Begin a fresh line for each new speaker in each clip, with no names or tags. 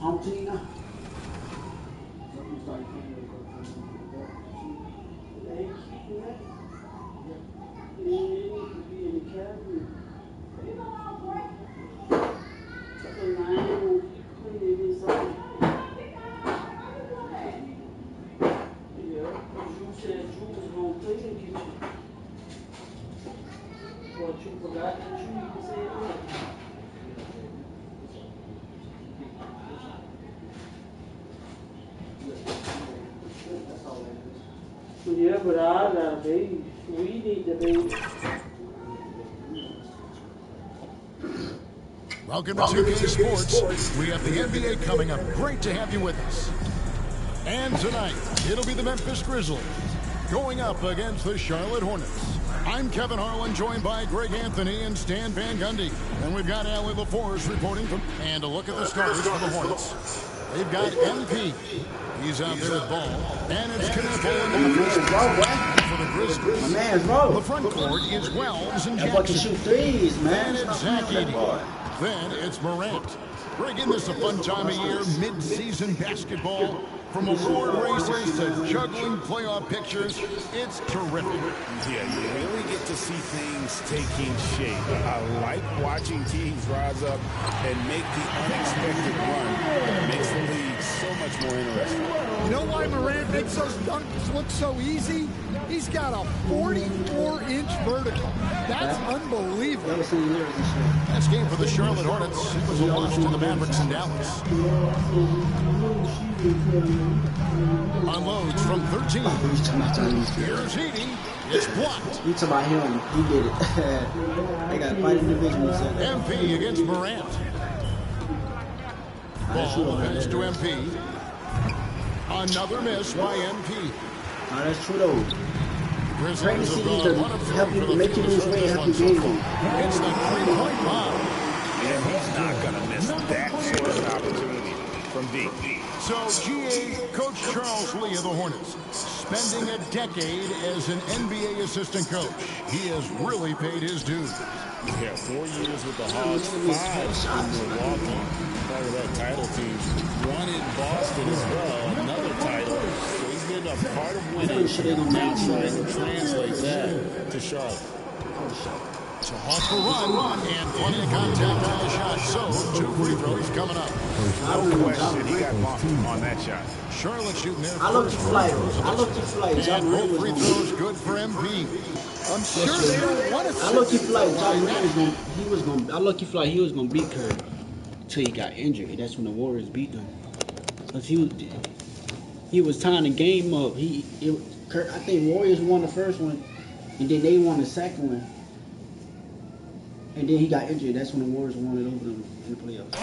Argentina. Yeah, but we need the baby.
Welcome to 2K Sports. We have the NBA coming up. Great to have you with us. And tonight, it'll be the Memphis Grizzlies going up against the Charlotte Hornets. I'm Kevin Harlan, joined by Greg Anthony and Stan Van Gundy. And we've got Allie LaForce reporting from... And a look at the starters for the Hornets. They've got MP. He's out there with ball. And it's Knappel in the first for the Grizzlies.
My man's wrong.
The front court is Wells and
That boy can
Jackson.
shoot threes, man.
And it's Zach Edey. Then it's Morant. Bringing this a fun time of year, mid-season basketball. From award races to juggling playoff pictures, it's terrific.
Yeah, you really get to see things taking shape. I like watching teams rise up and make the unexpected run. It makes the league so much more interesting.
You know why Morant makes those dunks look so easy? He's got a 44-inch vertical. That's unbelievable.
Last game for the Charlotte Hornets. It was a loss to the Mavericks in Dallas. Unloads from 13. Here's Edey. It's blocked.
You talking about him? He did it. They got to fight individually.
MP against Morant. Ball pass to MP. Another miss by MP.
Oh, that's true though.
Grizzlies have
Pregnancy
gone 1 of 3
help
for
you
the
make you lose weight, help you gain weight.
It's the three-point bomb.
And he's not going to miss that sort of opportunity from deep.
So, GA Coach Charles Lee of the Hornets, spending a decade as an NBA assistant coach. He has really paid his dues.
Yeah, 4 years with the Hawks, 5 in Milwaukee, part of that title team. 1 in Boston as well, another title. So he's been a part of winning. Now trying to translate that to Charlotte.
So off the run, and plenty of contact on the shot. So, 2 free throws coming up.
No question, he got bumped on that shot.
Charlotte shooting their
I look
first
to flight. I look to flight.
and both free throws good for MP.
I'm sure they don't want to
I look to flight. I look to flight. He was gonna beat Curry until he got injured. That's when the Warriors beat them. Cause he was tying the game up. I think Warriors won the first one, and then they won the second one. And then he got injured. That's when the Warriors won it over them in the playoffs.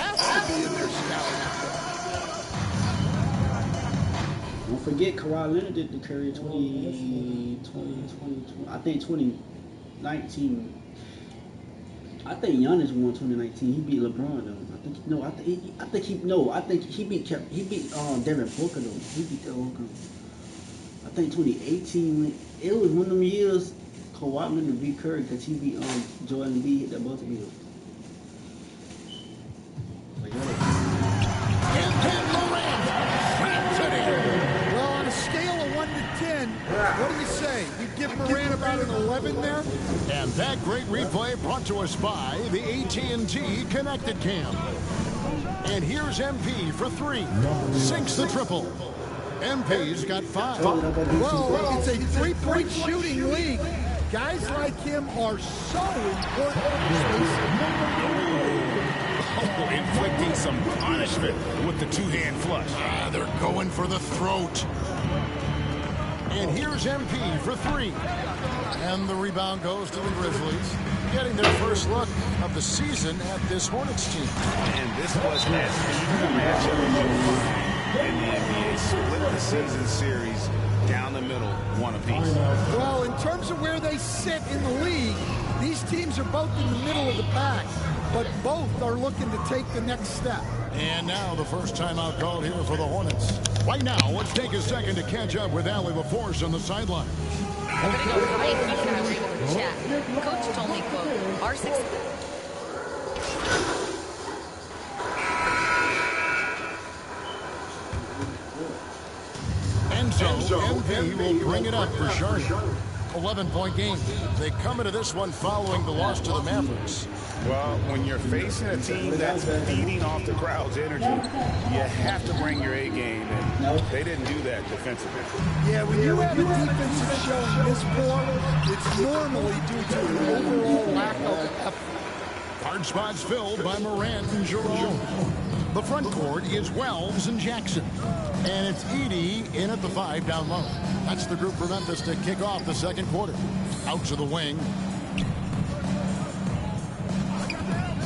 Don't forget, Kawhi Leonard did the Curry 20, I think 2019. I think Giannis won 2019. He beat LeBron though. I think he beat Devin Booker though. He beat Devin Booker. I think 2018. It was one of them years. Kawhi Leonard beat Curry because he beat Joel Embiid hit that buzzer beater.
Well, on a scale of 1 to 10, what do you say? You give Morant about an 11 there?
And that great replay brought to us by the AT&T Connected Cam. And here's MP for 3. Sinks the triple. MP's got 5.
Well, it's a three-point shooting league. Guys like him are so important.
Oh, inflicting some punishment with the two-hand flush.
They're going for the throat. And here's MP for 3. And the rebound goes to the Grizzlies, getting their first look of the season at this Hornets team.
And this was an even matchup in the NBA. Split the season series down the middle, 1 apiece.
Well, in terms of where they sit in the league, these teams are both in the middle of the pack, but both are looking to take the next step.
And now the first timeout called here for the Hornets. Right now, let's take a second to catch up with Allie LaForce on the sideline.
I'm going to go right into the agreement with the chat. Coach told me, quote, our success.
So MP will bring it up for Charlotte. 11-point game. They come into this one following the loss to the Mavericks.
Well, when you're facing a team that's feeding off the crowd's energy, you have to bring your A game, and they didn't do that defensively.
Yeah, when you have a defensive showing this poor, it's normally due to an overall lack of effort.
Hard spots filled by Morant and Jerome. The front court is Wells and Jackson. And it's Edey in at the 5 down low. That's the group for Memphis to kick off the second quarter. Out to the wing.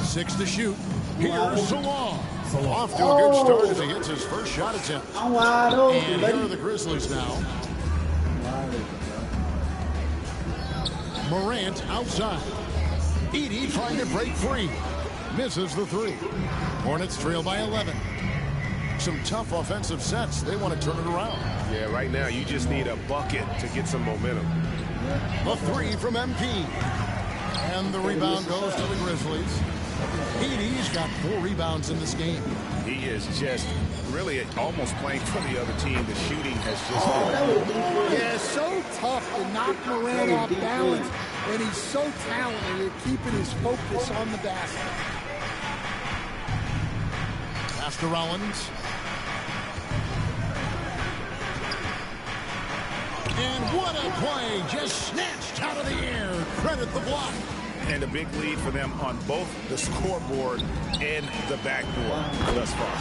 6 to shoot. Here's Salon. Off to a good start as he hits his first shot attempt. And here are the Grizzlies now. Morant outside. Edey trying to break free. Misses the 3. Hornets trail by 11. Some tough offensive sets. They want to turn it around.
Yeah, right now you just need a bucket to get some momentum.
The 3 from MP. And the rebound goes to the Grizzlies. Edey's got 4 rebounds in this game.
He is just really almost playing for the other team. The shooting has just been...
Yeah, so tough to knock Morant off balance, and he's so talented at keeping his focus on the basket.
Pass to Rollins. And what a play, just snatched out of the air. Credit the block.
And a big lead for them on both the scoreboard and the backboard thus far.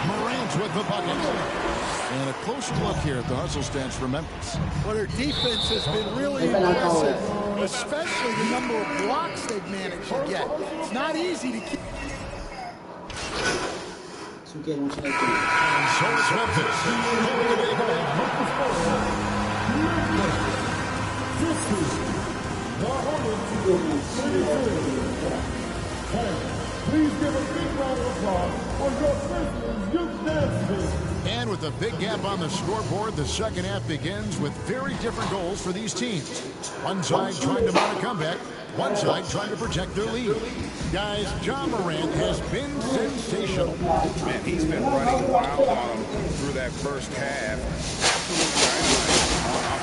Morant with the bucket. And a closer look here at the hustle stance for Memphis.
Well, their defense has been really impressive, especially the number of blocks they've managed to get. It's not easy to keep.
And so it's Memphis.
Please give a big round of applause for your Christmas youth dance.
And with a big gap on the scoreboard, the second half begins with very different goals for these teams. One side trying to mount a comeback, one side trying to protect their lead. Guys, John Morant has been sensational.
Man, he's been running wild on them through that first half.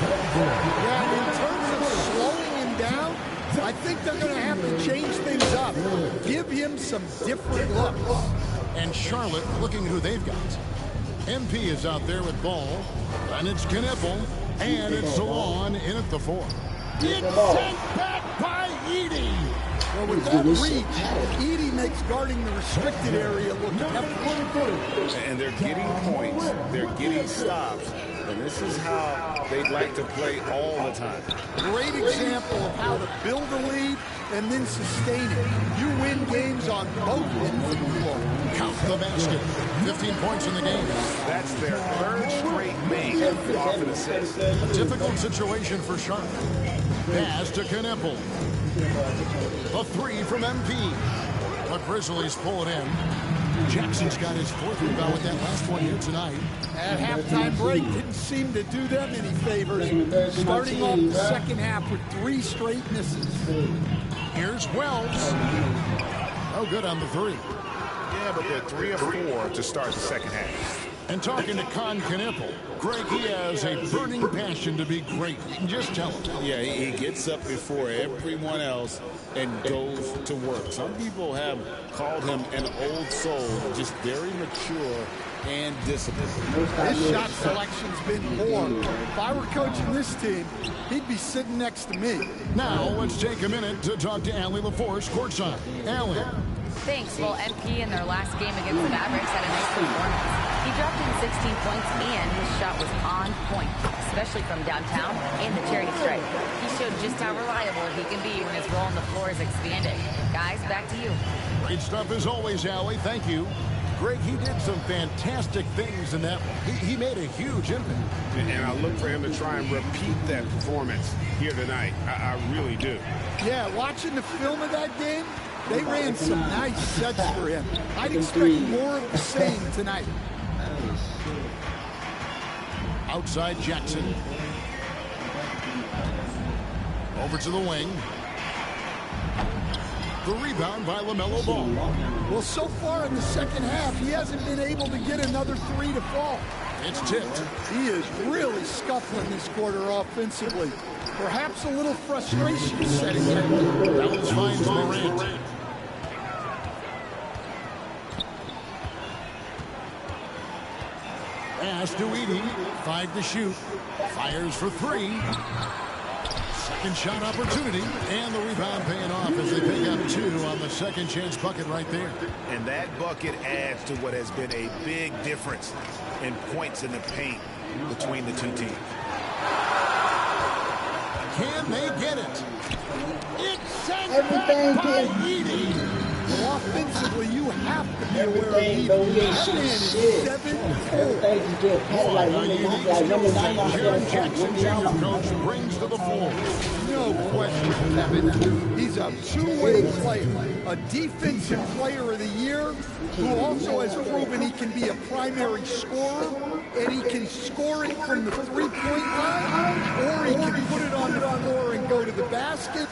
Yeah, in terms of slowing him down, I think they're going to have to change things up. Give him some different looks.
And Charlotte looking at who they've got. MP is out there with ball. And it's Knippel. And it's Salon in at the 4. It's sent back by Edey.
Well, with that reach, Edey makes guarding the restricted area look effortless.
And they're getting points. They're getting stops. And this is how they'd like to play all the time.
Great example of how to build a lead and then sustain it. You win games on both ends of the floor.
Count the basket. 15 points in the game.
That's their third straight make off an assist.
A difficult situation for Charlotte. Pass to Knippel. The 3 from MP. The Grizzlies pull it in. Jackson's got his 4th rebound with that last one here tonight.
That halftime break didn't seem to do them any favors. Starting off the second half with 3 straight misses.
Here's Wells. Oh, good on the 3.
Yeah, but they're 3 of 4 to start the second half.
And talking to Knippel, Greg, he has a burning passion to be great. You can just tell him.
Yeah, he gets up before everyone else and goes to work. Some people have called him an old soul, just very mature and disciplined.
His shot selection's been poor. If I were coaching this team, he'd be sitting next to me.
Now, let's take a minute to talk to Allie LaForce courtside. Allie.
Thanks. Well, MP in their last game against the Mavericks had a nice performance. He dropped in 16 points and his shot was on point, especially from downtown and the charity stripe. He showed just how reliable he can be when his role on the floor is expanded. Guys, back to you.
Great stuff as always, Allie. Thank you. Greg, he did some fantastic things in that one. He made a huge impact.
And I look for him to try and repeat that performance here tonight. I really do.
Yeah, watching the film of that game, they ran some nice sets for him. I'd expect more of the same tonight.
Outside Jackson. Over to the wing. The rebound by LaMelo Ball.
Well, so far in the second half, he hasn't been able to get another 3 to fall.
It's tipped.
He is really scuffling this quarter offensively. Perhaps a little frustration setting in.
Dallas finds Morant. Pass to Edie. 5 to shoot. Fires for 3. Second shot opportunity. And the rebound paying off as they pick up 2 on the second chance bucket right there.
And that bucket adds to what has been a big difference in points in the paint between the two teams.
Can they get it?
It's sent back by Edie. Well, offensively, you have to be aware of Edie. That man is 7'4".
Coach brings to the floor.
No question, Kevin. He's a two-way player, a defensive player of the year who also has proven he can be a primary scorer, and he can score it from the three-point line, or he can put it on the floor and go to the basket.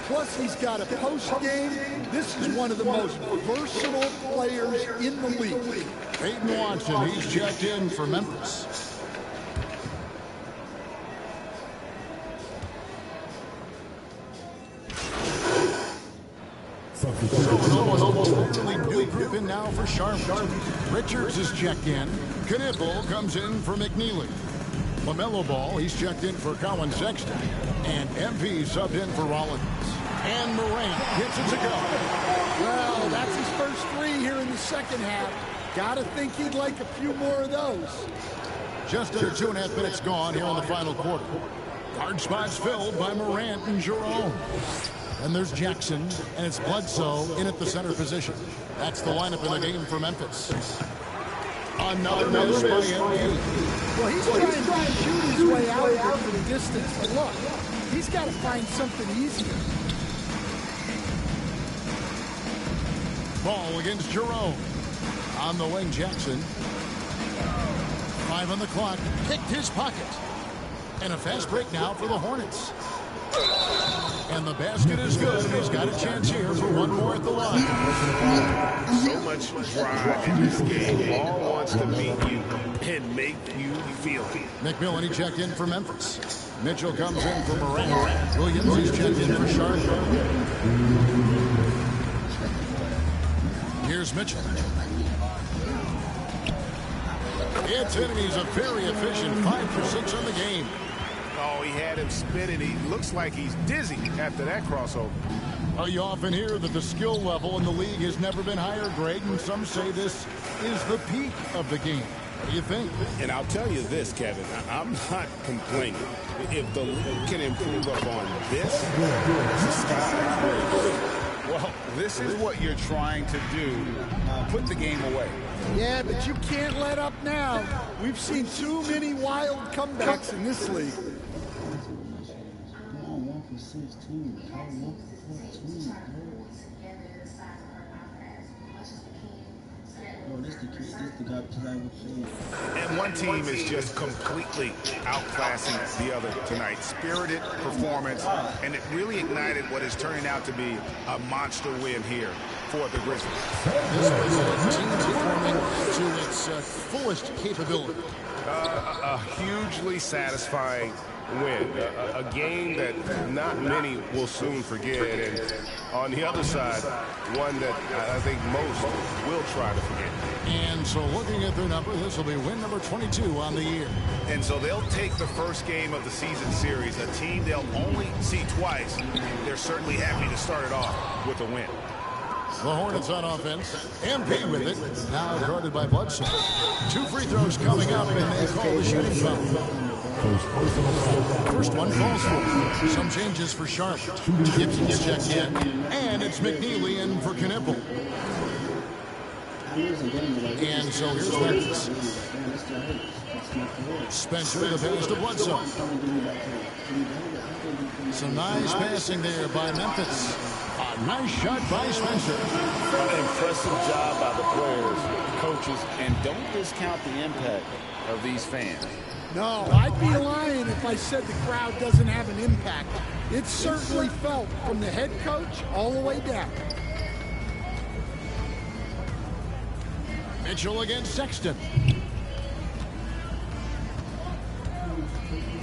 Plus, he's got a post game. This is one of the most versatile players in the league.
Peyton Watson, he's checked in for Memphis. So an almost entirely new group in now for Charlotte. Richards is checked in. Knipple comes in for McNeely. LaMelo Ball, he's checked in for Colin Sexton. And MP subbed in for Rollins. And Morant gets it to go.
Well, that's his first 3 here in the second half. Gotta think he'd like a few more of those.
Just under 2.5 minutes gone here in the final quarter. Guard spots filled by Morant and Jerome. And there's Jackson, and it's Bledsoe in at the center position. That's the lineup in the game for Memphis. Another miss by MP.
Well, he's trying to shoot his way out of it for the distance, but look, he's got to find something easier.
Ball against Jerome. On the wing, Jackson. 5 on the clock. Picked his pocket. And a fast break now for the Hornets. And the basket is good. He's got a chance here for one more at the line.
So much drive in this game. All wants to beat you and make you feel it.
McMillan, he checked in for Memphis. Mitchell comes in for Morant. Williams, he's checked in for Charlotte. Here's Mitchell. It's in, and he's a very efficient 5 for 6 on the game.
Oh, he had him spinning. He looks like he's dizzy after that crossover.
You often hear that the skill level in the league has never been higher, Greg, and some say this is the peak of the game. What do you think?
And I'll tell you this, Kevin, I'm not complaining. If the league can improve upon this, the sky is very good.
Well, this is what you're trying to do. Put the game away.
Yeah, but you can't let up now. We've seen too many wild comebacks in this league.
1 for 16. 1 for 14. Oh, this the guy tonight we played.
And one team is just completely outclassing the other tonight. Spirited performance, and it really ignited what is turning out to be a monster win here for the Grizzlies.
This was a team performing to its fullest capability.
A hugely satisfying win. A game that not many will soon forget. And on the other side, one that I think most will try to forget.
And so looking at their number, this will be win number 22 on the year.
And so they'll take the first game of the season series, a team they'll only see twice. They're certainly happy to start it off with a win.
The Hornets on offense. MP with it. Now guarded by Bledsoe. 2 free throws coming up, and they call the shooting foul. First one falls for. Some changes for Charlotte. Gibson's checked in. And it's McNeely in for Knipple. And so here's Memphis. Spencer, the pass to Bledsoe. Some nice passing there by Memphis. A nice shot by Spencer.
An impressive job by the players, coaches, and don't discount the impact of these fans.
No, I'd be lying if I said the crowd doesn't have an impact. It's certainly felt from the head coach all the way down.
Mitchell against Sexton.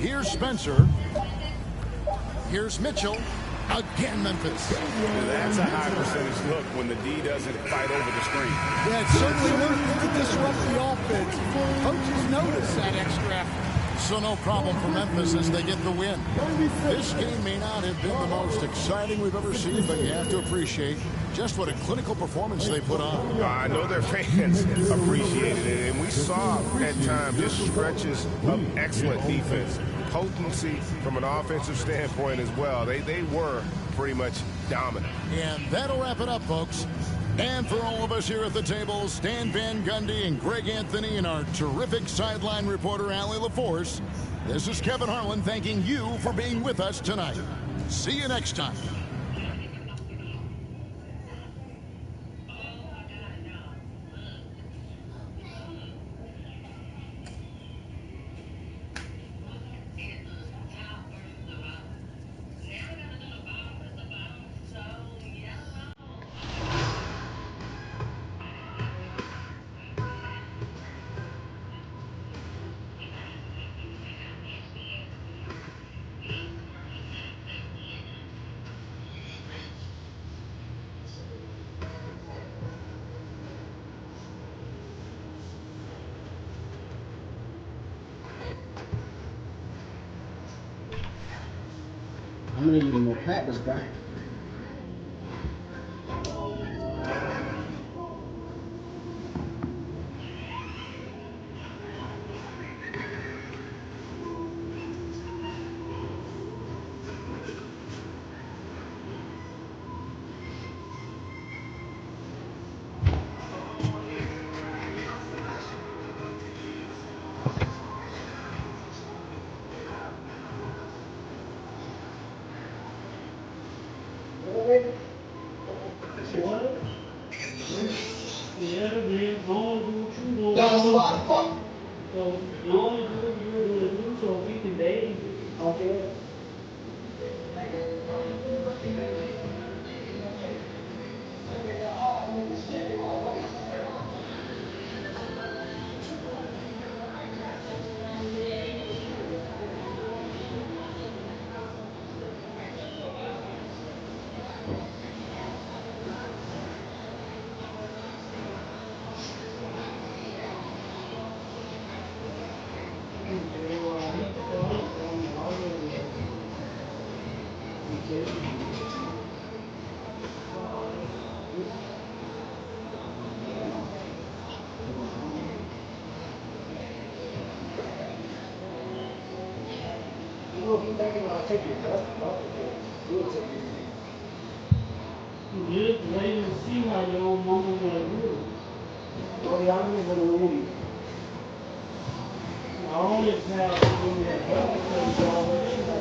Here's Spencer. Here's Mitchell. Again, Memphis.
That's a high percentage look when the D doesn't fight over the screen.
Yeah, it's certainly working to disrupt the offense. Coaches notice that extra effort.
So no problem for Memphis as they get the win. This game may not have been the most exciting we've ever seen, but you have to appreciate just what a clinical performance they put on.
I know their fans appreciated it, and we saw at times just stretches of excellent defense. Potency from an offensive standpoint as well. They were pretty much dominant.
And that'll wrap it up, folks. And for all of us here at the table, Stan Van Gundy and Greg Anthony and our terrific sideline reporter, Allie LaForce, this is Kevin Harlan thanking you for being with us tonight. See you next time.
I'm gonna need more practice, bro.
Yeah, man, go and do what you doing. So you only do what you're gonna do so we can date. Okay. Just wait and see how your own mama gonna do it. Oh, yeah, I'm gonna do it. I only have to do it because you always shoot the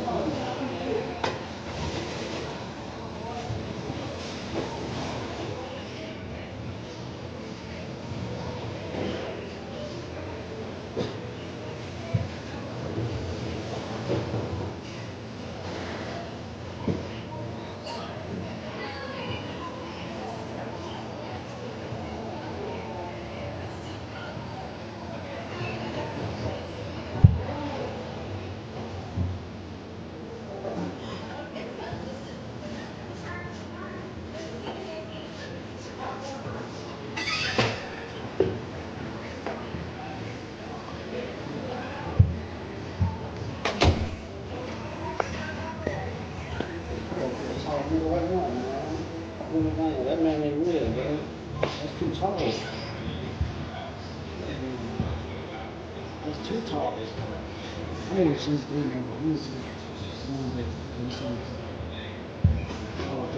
tall nigga right now, man. That man ain't real, man. That's too tall. That's too tall. I want to see his three number. I want to see his one bit. Let me see his. I want to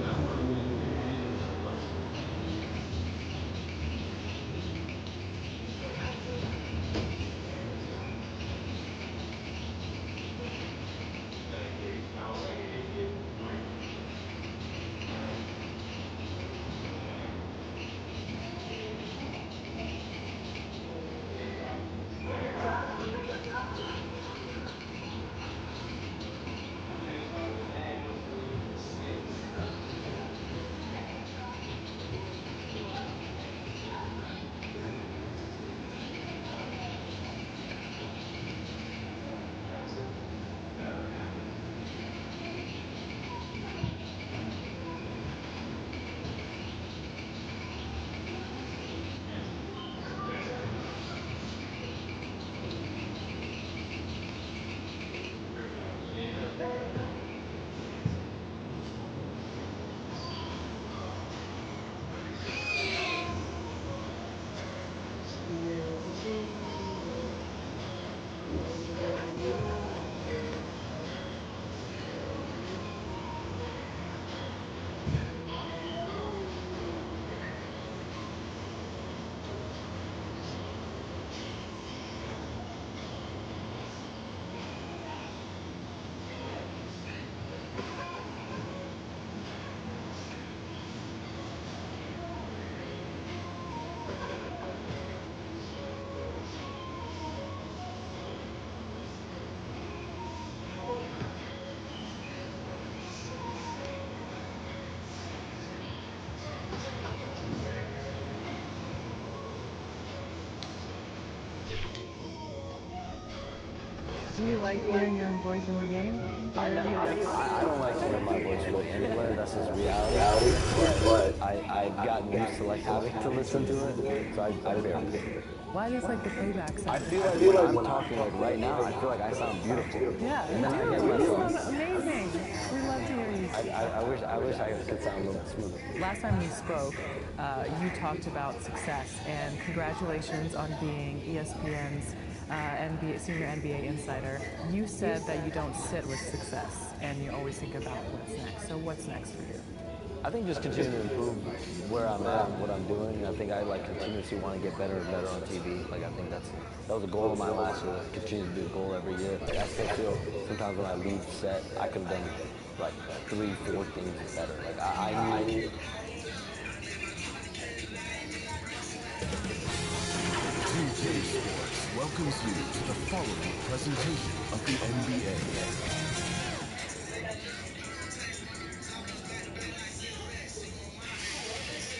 Do you like hearing your own voice in the game?
I don't like hearing my voice really anywhere. That's his reality. But I've gotten used to like having to listen to it, so I barely hear it.
Why does like the playback sound?
I feel like when I'm talking like right now, I feel like I sound beautiful.
Yeah,
and then I
you
get
do. You
myself.
sound amazing. We love to hear you speak.
I wish I could sound a little bit smoother.
Last time we spoke, you talked about success, and congratulations on being ESPN's senior NBA insider. You said that you don't sit with success, and you always think about what's next. So what's next for you?
I think just continue to improve where I'm at and what I'm doing. I think I continuously want to get better and better on TV. I think that was a goal of mine last year. Continue to be a goal every year. I still feel sometimes when I leave set, I could have done 3, 4 things better. I need.
TJ Sports welcomes you to the following presentation of the NBA.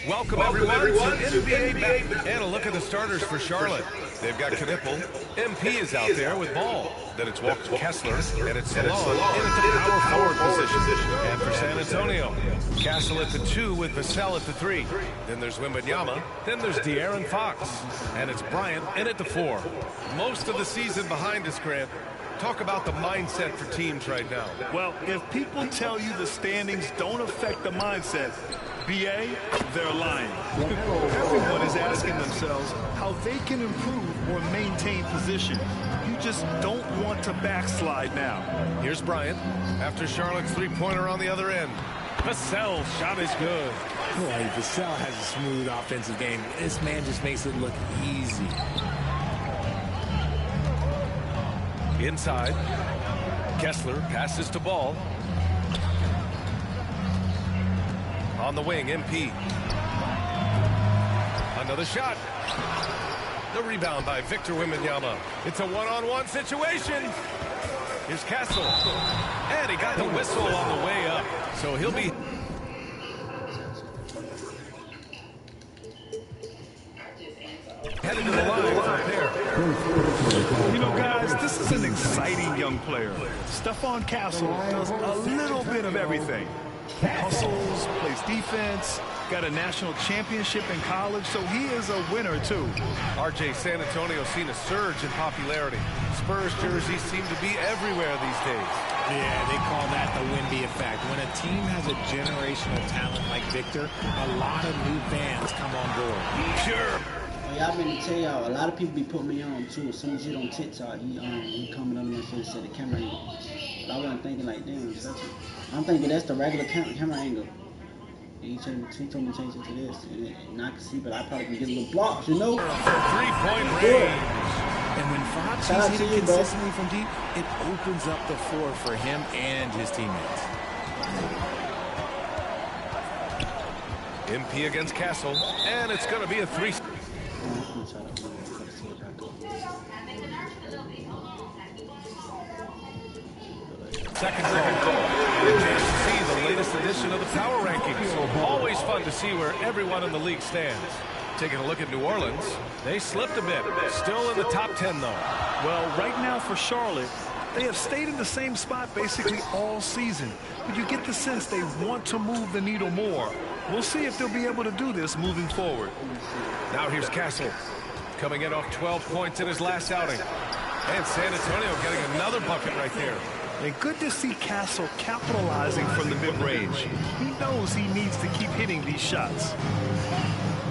Welcome everyone to NBA and a look at the starters for Charlotte. They've got Knipple. MP is out there with ball. Then it's Walker Kessler, and it's Salon in at the power forward position. And for San Antonio, Castle at the 2 with Vassell at the 3. Then there's Wembanyama. Then there's De'Aaron Fox. And it's Bryant in at the 4. Most of the season behind us, Grant. Talk about the mindset for teams right now.
Well, if people tell you the standings don't affect the mindset, BA, they're lying. Everyone is asking themselves how they can improve or maintain position. You just don't want to backslide now.
Here's Bryant after Charlotte's three-pointer on the other end. Vassell shot is good.
Boy, Vassell has a smooth offensive game. This man just makes it look easy.
Inside, Kessler passes to Ball. On the wing, MP. Another shot. The rebound by Victor Wembanyama. It's a one-on-one situation. Here's Castle. And he got the whistle on the way up. So he'll be... headed to the line for a pair.
You know, guys, this is an exciting young player. Stephon Castle does a little bit of everything. Hustles, plays defense, got a national championship in college, so he is a winner, too.
RJ, San Antonio's seen a surge in popularity. Spurs jerseys seem to be everywhere these days.
Yeah, they call that the Wemby effect. When a team has a generational talent like Victor, a lot of new fans come on board.
Sure.
Y'all been to tell y'all, a lot of people be putting me on too. As soon as you on TikTok, he coming on my face, said the camera angle. But I wasn't thinking like, damn, I'm thinking that's the regular camera angle. He told me to change it to this, and I can see, but I probably can get a little blocks, you know?
Three-point range.
And when Fox is hitting consistently from deep, it opens up the floor for him and his teammates.
MP against Castle, and it's going to be a 3. Second goal. A chance to see the latest edition of the power rankings. Always fun to see where everyone in the league stands. Taking a look at New Orleans, they slipped a bit. Still in the top 10, though.
Well, right now for Charlotte, they have stayed in the same spot basically all season. But you get the sense they want to move the needle more. We'll see if they'll be able to do this moving forward.
Now here's Castle, coming in off 12 points in his last outing. And San Antonio getting another bucket right there.
And good to see Castle capitalizing from the mid-range. He knows he needs to keep hitting these shots.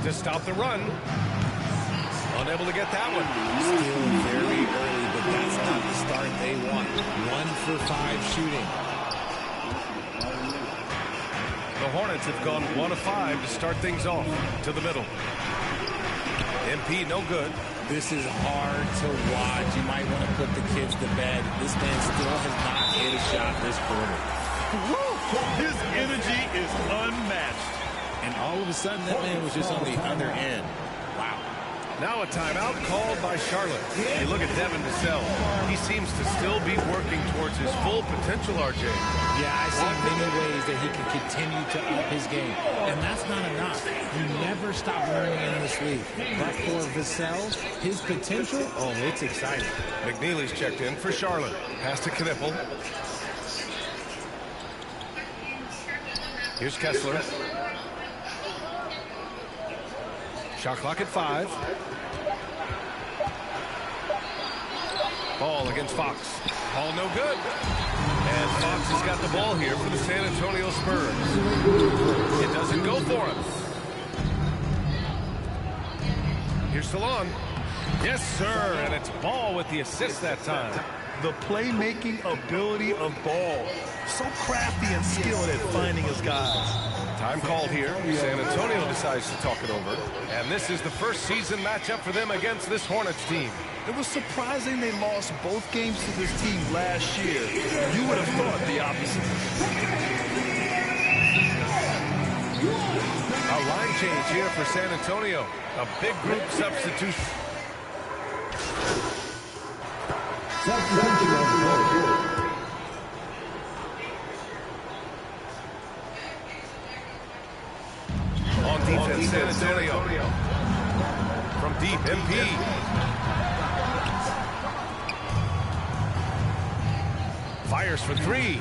To stop the run. Unable to get that one.
Still very early, but that's not the start they want. 1 for 5 shooting.
The Hornets have gone 1 of 5 to start things off. To the middle. MP no good.
This is hard to watch. You might want to put the kids to bed. This man still has not hit a shot this quarter.
Woo! His energy is unmatched.
And all of a sudden, that man was just on the other end. Wow.
Now a timeout called by Charlotte. You look at Devin Vassell. He seems to still be working towards his full potential, RJ.
Yeah, I see many ways that he can continue to up his game. And that's not enough. You never stop learning in this league. But for Vassell, his potential, oh, it's exciting.
McNeely's checked in for Charlotte. Pass to Knippel. Here's Kessler. Shot clock at 5. Ball against Fox. Ball no good. And Fox has got the ball here for the San Antonio Spurs. It doesn't go for him. Here's Salon. Yes, sir. And it's Ball with the assist that time.
The playmaking ability of Ball. So crafty and skilled at finding his guys.
Time called here. San Antonio decides to talk it over. And this is the first season matchup for them against this Hornets team.
It was surprising they lost both games to this team last year. You would have thought the opposite.
A line change here for San Antonio. A big group substitution. On defense, San Antonio. From deep, MP. Fires for 3.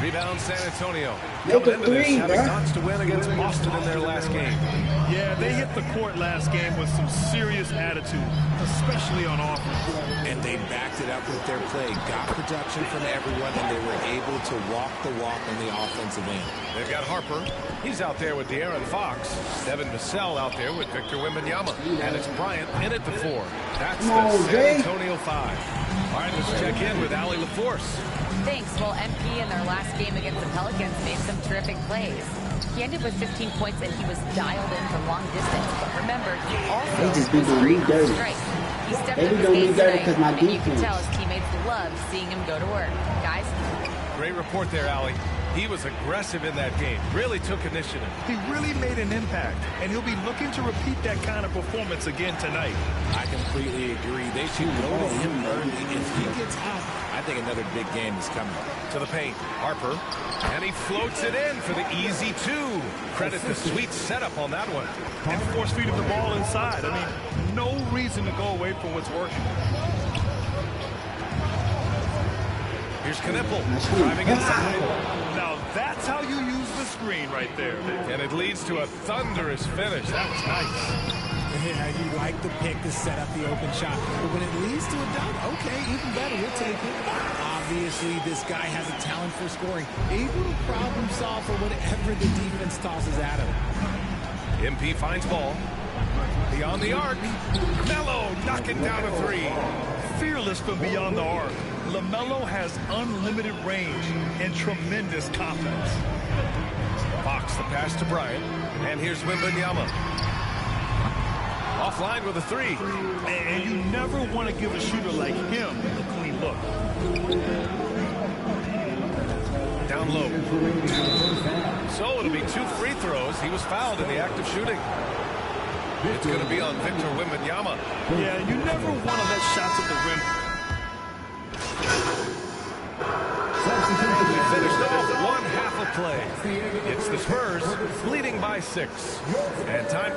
Rebound, San Antonio. Coming into this, having notched to win against Boston in their last game.
Yeah, they hit the court last game with some serious attitude, especially on offense.
And they backed it up with their play, got production from everyone, and they were able to walk the walk on the offensive end.
They've got Harper. He's out there with De'Aaron Fox. Devin Vassell out there with Victor Wembanyama. And it's Bryant in at the 4. That's the San Antonio 5. All right, let's check in with Allie LaForce.
Thanks. Well, MP in their last game against the Pelicans made some terrific plays. He ended with 15 points and he was dialed in from long distance. But remember, he also
just be doing me dirty.
He stepped
They
up
be
his
doing me
game
dirty
tonight,
because my
and you can
defense.
tell his teammates loved seeing him go to work. Guys?
Great report there, Allie. He was aggressive in that game. Really took initiative.
He really made an impact, and he'll be looking to repeat that kind of performance again tonight.
I completely agree. They should go to him early. If he gets hot, I think another big game is coming.
To the paint, Harper. And he floats it in for the easy 2. Credit the sweet setup on that one.
And force feeding the ball inside. I mean, no reason to go away from what's working.
Here's Knippel driving inside.
Now that's how you use the screen right there.
And it leads to a thunderous finish. That was nice.
Yeah, you like the pick to set up the open shot. But when it leads to a dunk, okay, even better, we'll take it. Obviously, this guy has a talent for scoring. Able to problem solve for whatever the defense tosses at him.
MP finds Ball. Beyond the arc. Melo knocking down a 3.
Fearless from beyond the arc. LaMelo has unlimited range and tremendous confidence.
Fox the pass to Bryant. And here's Wembanyama. Offline with a 3.
And you never want to give a shooter like him a clean look.
Down low. So it'll be 2 free throws. He was fouled in the act of shooting. It's going to be on Victor Wembanyama.
Yeah, you never want to let shots at the rim.
We finished off one half of play. It's the Spurs leading by 6. And time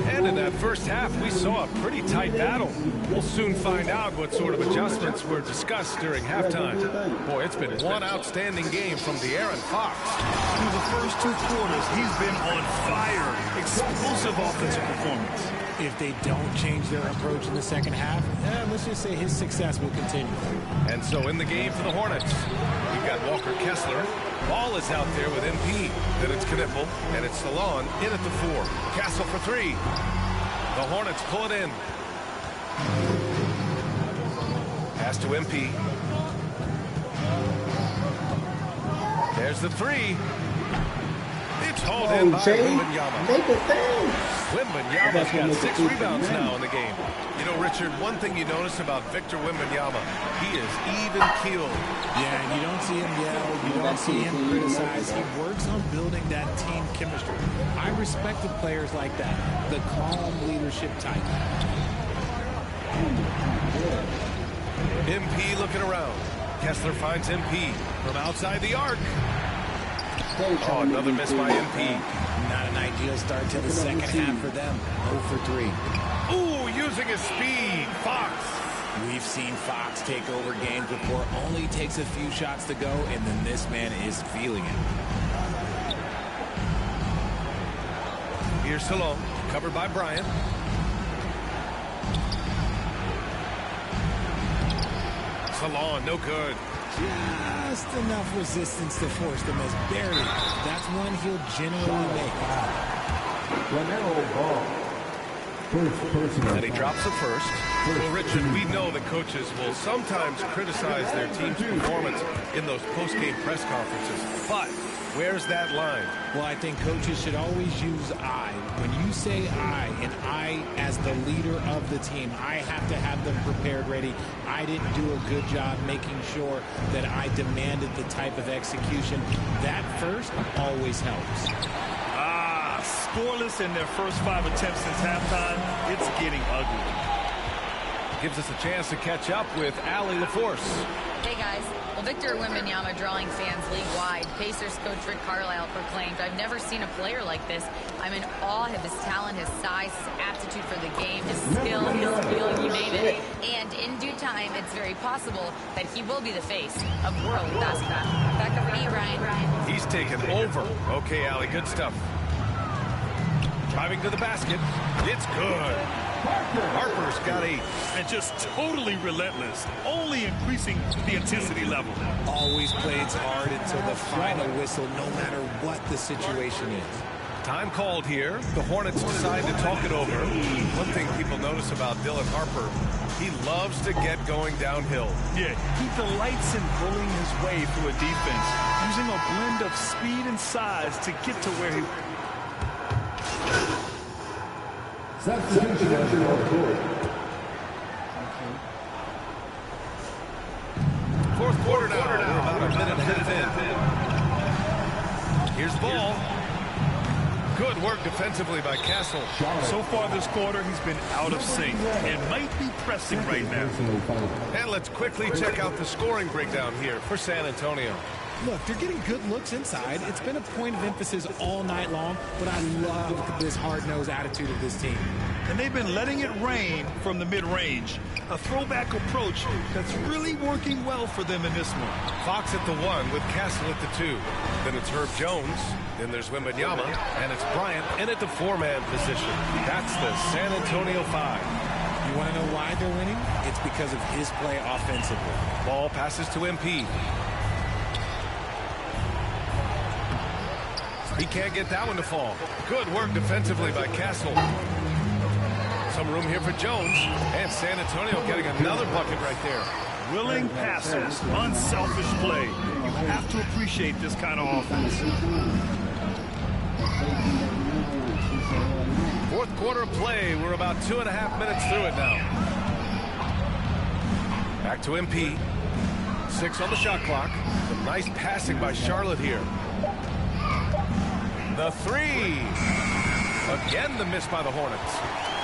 And in that first half, we saw a pretty tight battle. We'll soon find out what sort of adjustments were discussed during halftime. Boy, it's been one outstanding game from De'Aaron Fox.
Through the first 2 quarters, he's been on fire. Explosive offensive performance.
If they don't change their approach in the second half, let's just say his success will continue.
And so in the game for the Hornets, we've got Walker Kessler. Ball is out there with MP. Then it's Knippel, and it's Salon in at the 4. Castle for 3. The Hornets pull it in. Pass to MP. There's the 3. It's hauled in by Wembanyama.
Make it thing.
Wembanyama's got 6 rebounds now in the game. You know, Richard, one thing you notice about Victor Wembanyama, he is even-keeled.
Yeah, and you don't see him yell, you don't see him criticize. He works on building that team chemistry. I respected players like that, the calm leadership type.
MP looking around. Kessler finds MP from outside the arc. Oh, another miss by MP.
Not an ideal start to the second half for them. 0 for 3.
Ooh, using his speed. Fox.
We've seen Fox take over games before. Only takes a few shots to go, and then this man is feeling it.
Here's Salone, covered by Bryant. Salone, no good.
Just enough resistance to force the miss. Barely. That's one he'll generally make.
And he drops the first. Well, Richard, we know that coaches will sometimes criticize their team's performance in those post-game press conferences. But where's that line?
Well, I think coaches should always use I. When you say I, and I as the leader of the team, I have to have them prepared, ready. I didn't do a good job making sure that I demanded the type of execution. That first always helps.
Scoreless in their first 5 attempts since halftime. It's getting ugly.
Gives us a chance to catch up with Allie LaForce.
Hey, guys. Well, Victor Wembanyama drawing fans league-wide. Pacers coach Rick Carlisle proclaimed, "I've never seen a player like this. I'm in awe of his talent, his size, his aptitude for the game, his skill, you name it. And in due time, it's very possible that he will be the face of world basketball." Back over to you, Ryan.
He's taken over. Okay, Allie, good stuff. Driving to the basket. It's good. Harper's got 8.
And just totally relentless, only increasing the intensity level.
Always plays hard until the final whistle, no matter what the situation is.
Time called here. The Hornets decide to talk it over. One thing people notice about Dylan Harper, he loves to get going downhill.
Yeah, he delights in bullying his way through a defense, using a blend of speed and size to get to where he...
Fourth quarter now. We're about a minute and a half in. Here's the ball. Good work defensively by Castle.
So far this quarter, he's been out of sync and might be pressing right now.
And let's quickly check out the scoring breakdown here for San Antonio.
Look, they're getting good looks inside. It's been a point of emphasis all night long, but I love this hard-nosed attitude of this team.
And they've been letting it rain from the mid-range. A throwback approach that's really working well for them in this one.
Fox at the 1 with Castle at the 2. Then it's Herb Jones. Then there's Wembanyama. And it's Bryant in at the 4-man position. That's the San Antonio 5.
You want to know why they're winning? It's because of his play offensively.
Ball passes to MP. He can't get that one to fall. Good work defensively by Castle. Some room here for Jones. And San Antonio getting another bucket right there.
Willing passers, unselfish play. You have to appreciate this kind of offense.
Fourth quarter of play. We're about 2.5 minutes through it now. Back to MP. 6 on the shot clock. Some nice passing by Charlotte here. The 3. Again, the miss by the Hornets.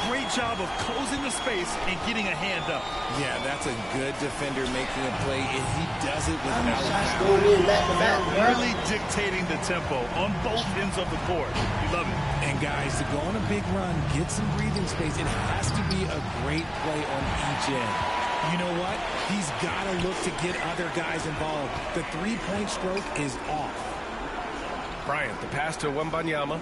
Great job of closing the space and getting a hand up.
Yeah, that's a good defender making a play, and he does it without
They're really dictating the tempo on both ends of the court. You love it.
And guys, to go on a big run, get some breathing space, it has to be a great play on each end. You know what? He's got to look to get other guys involved. The three-point stroke is off.
Bryant, the pass to Wembanyama.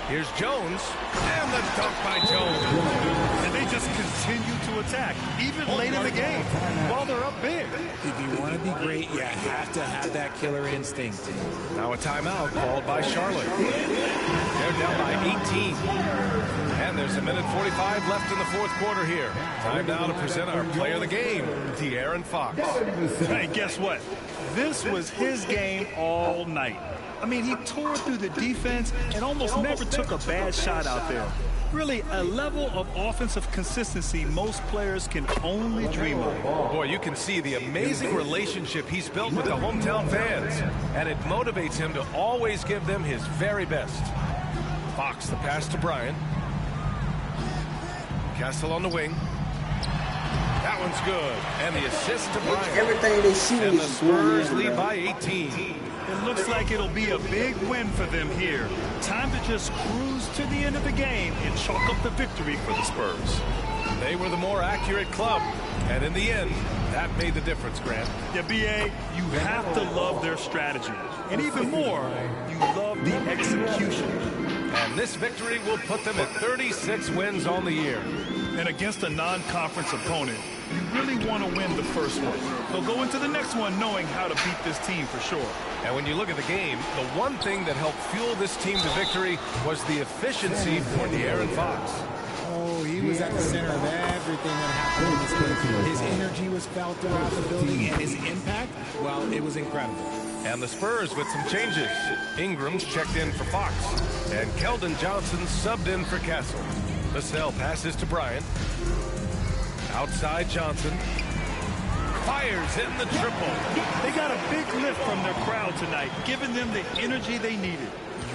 Here's Jones, and the dunk by Jones.
And they just continue to attack, even late in the game, while they're up big.
If you want to be great, you have to have that killer instinct.
Now a timeout called by Charlotte. They're down by 18. And there's a minute 45 left in the fourth quarter here. Time now to present our player of the game, De'Aaron Fox.
Hey, guess what? This was his game all night. I mean, he tore through the defense and almost never took a bad shot out there. Really, a level of offensive consistency most players can only dream of.
Boy, you can see the amazing relationship he's built with the hometown fans, and it motivates him to always give them his very best. Fox, the pass to Bryant. Castle on the wing. That one's good. And the assist to Bryant.
Everything they see.
And the Spurs lead by 18.
It looks like it'll be a big win for them here. Time to just cruise to the end of the game and chalk up the victory for the Spurs.
They were the more accurate club, and in the end, that made the difference, Grant.
Yeah, B.A., you have to love their strategy. And even more, you love the execution.
And this victory will put them at 36 wins on the year.
And against a non-conference opponent, you really want to win the first one. So go into the next one knowing how to beat this team for sure.
And when you look at the game, the one thing that helped fuel this team to victory was the efficiency for De'Aaron Fox.
Oh, he was at the center of everything that happened in this game. His energy was felt throughout the building, and his impact, well, it was incredible.
And the Spurs with some changes. Ingram's checked in for Fox, and Keldon Johnson subbed in for Castle. Vassell passes to Bryant. Outside Johnson. Fires in the triple.
They got a big lift from their crowd tonight, giving them the energy they needed.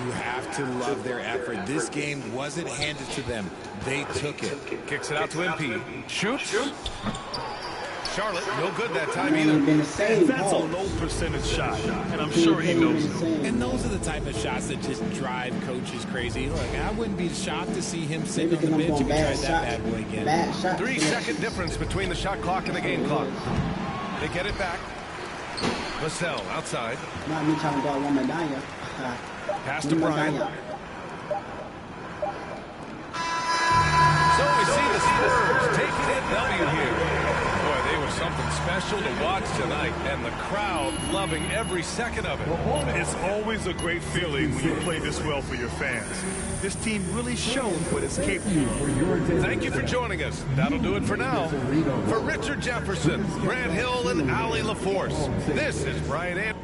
You have to love their effort. This game wasn't handed to them. They took it.
Kicks it out to MP. Shoots. Charlotte, no good that time either.
That's a low percentage shot, and I'm sure he knows it.
And those are the type of shots that just drive coaches crazy. Look, I wouldn't be shocked to see him sitting on the bench if he tried that bad boy again.
3-second difference between the shot clock and the game clock. They get it back. Vassell outside. Pass to Bryant. So we see the Spurs taking a W here. Boy, they were something special to watch tonight, and the crowd loving every second of it.
It's always a great feeling when you play this well for your fans. This team really showed what it's capable of.
Thank you for joining us. That'll do it for now. For Richard Jefferson, Grant Hill, and Ali LaForce, this is Brian Anderson.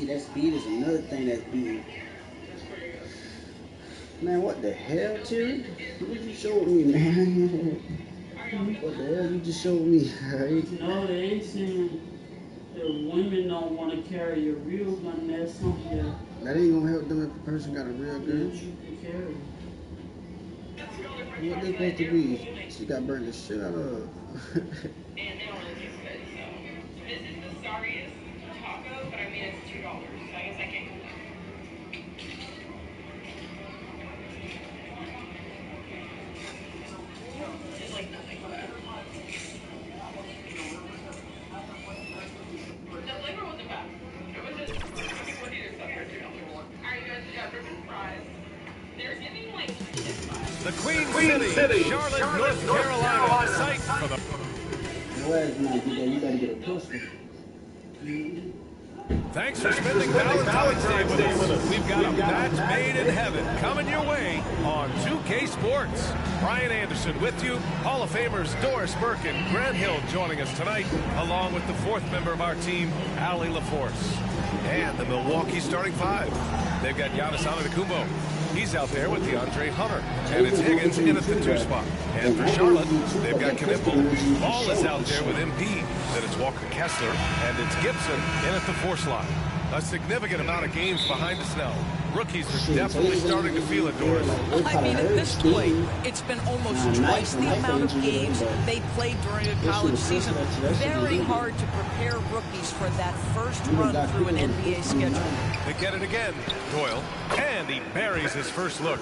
That speed is another thing that's beating. Man, what the hell, Terry? What you showed me, man? What the hell you just showed me, right?
No, they ain't saying that women don't want to carry a real gun. That's something
that ain't gonna help them if the person got a real gun.
you can carry.
What they supposed to be? She got burned the shit out of.
City, Charlotte, North Carolina. Site for the...
You gotta get a pistol.
Thanks for spending Valentine's Day with us. We've got a match made in heaven coming your way on 2K Sports. Brian Anderson with you. Hall of Famers Doris Burke and Grant Hill joining us tonight, along with the fourth member of our team, Allie LaForce. And the Milwaukee starting five. They've got Giannis Antetokounmpo. He's out there with DeAndre Hunter. And it's Higgins in at the 2 spot. And for Charlotte, they've got Knipple. Ball is out there with MP. Then it's Walker Kessler. And it's Gibson in at the 4 slot. A significant amount of games behind us now. Rookies are definitely starting to feel it, Doris.
I mean, at this point, it's been almost twice the amount of games they played during a college season. Very hard to prepare rookies for that first run through an NBA schedule.
They get it again, Doyle. And he buries his first look.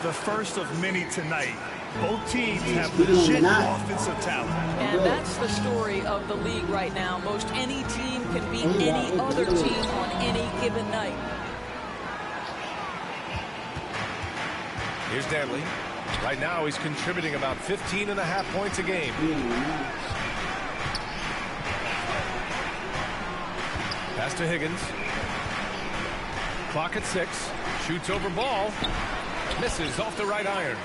The first of many tonight. Both teams have legit offensive talent.
And that's the story of the league right now. Most any team can beat any other team on any given night.
Here's Danley. Right now, he's contributing about 15.5 points a game. Pass to Higgins. Clock at 6. Shoots over ball. Misses off the right iron.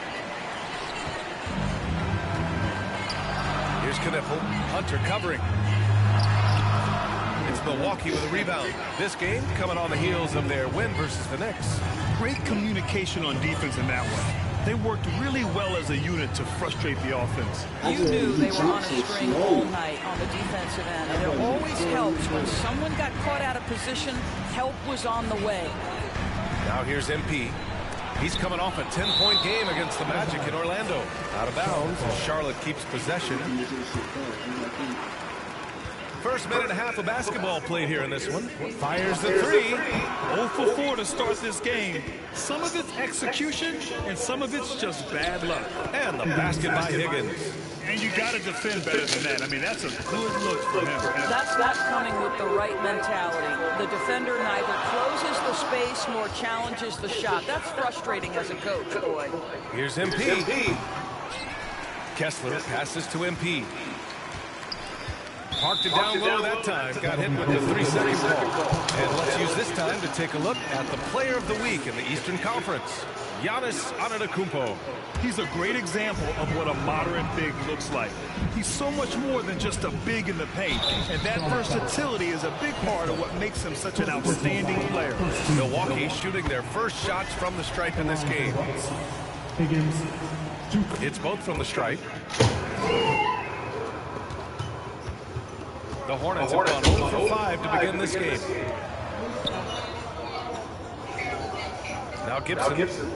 Here's Knipple. Hunter covering. It's Milwaukee with a rebound. This game coming on the heels of their win versus the Knicks.
Great communication on defense in that one. They worked really well as a unit to frustrate the offense.
You knew they were on a string all night on the defensive end, and it always helps when someone got caught out of position, help was on the way.
Now here's MP. He's coming off a 10-point game against the Magic in Orlando. Out of bounds, Charlotte keeps possession. First minute and a half of basketball played here in this one. Fires the 3.
0 for 4 to start this game. Some of it's execution, and some of it's just bad luck.
And the basket by Higgins.
And you got to defend better than that. I mean, that's a good look for him.
That's coming with the right mentality. The defender neither closes the space nor challenges the shot. That's frustrating as a coach, boy.
Here's MP. Kessler passes to MP. Parked it down low that time. Got hit with the 3-second ball. And let's use this time to take a look at the player of the week in the Eastern Conference, Giannis Antetokounmpo.
He's a great example of what a modern big looks like. He's so much more than just a big in the paint, and that versatility is a big part of what makes him such an outstanding player.
Milwaukee shooting their first shots from the stripe in this game. It's both from the stripe. The Hornets have gone 0 for 5 to begin this game. Now Gibson.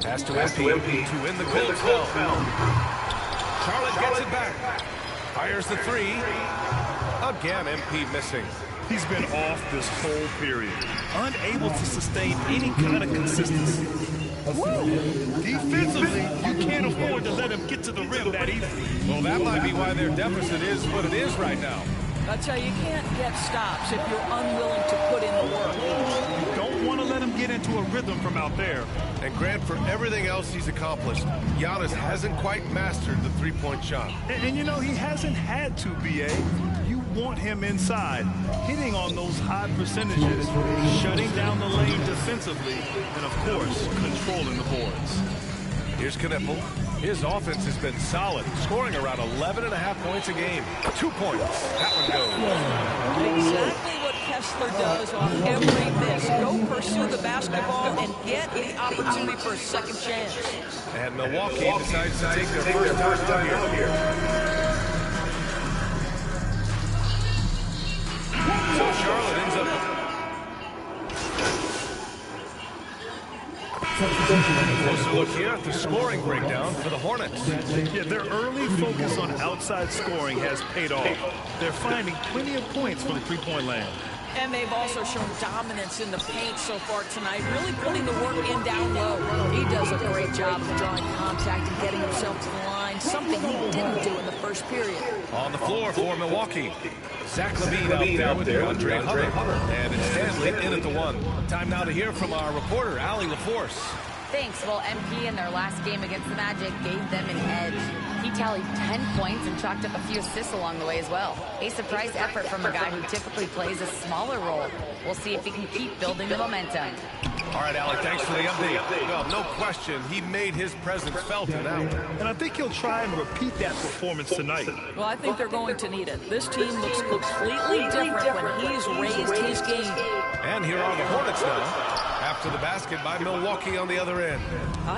Pass to MP to win the cold spell. Charlotte gets it back. Fires the 3. Again, MP missing.
He's been off this whole period. Unable to sustain any kind of consistency. Defensively, you can't afford to let him get to the rim that easily.
Well, that might be why their deficit is what it is right now.
I tell you, you can't get stops if you're unwilling to put in the work.
You don't want to let him get into a rhythm from out there.
And Grant, for everything else he's accomplished, Giannis hasn't quite mastered the three-point shot.
And you know, he hasn't had to, B.A. You want him inside, hitting on those high percentages, shutting down the lane defensively, and, of course, controlling the boards.
Here's Knipple. His offense has been solid, scoring around 11.5 points a game. 2 points. That one goes.
Exactly what Kessler does on every miss. Go pursue the basketball and get the opportunity for a second chance.
And Milwaukee decides to take their first touchdown here. So Charlotte ends up... Closer look here at the scoring breakdown for the Hornets.
Yeah, their early focus on outside scoring has paid off. They're finding plenty of points from three-point land.
And they've also shown dominance in the paint so far tonight, really putting the work in down low. He does a great job of drawing contact and getting himself to the line, something he didn't do in the first period.
On the floor for Milwaukee, Zach LaVine out there with DeAndre Hunter. And it's Stanley in at the 1. Time now to hear from our reporter, Allie LaForce.
Thanks. Well, MP in their last game against the Magic gave them an edge. He tallied 10 points and chalked up a few assists along the way as well. A surprise effort from a guy who typically plays a smaller role. We'll see if he can keep building the momentum.
All right, Alec, thanks for the update. Well, no question, he made his presence felt in that one.
And I think he'll try and repeat that performance tonight.
Well, I think they're going to need it. This team looks completely different when he's raised his game.
And here are the Hornets now, after the basket by Milwaukee on the other end.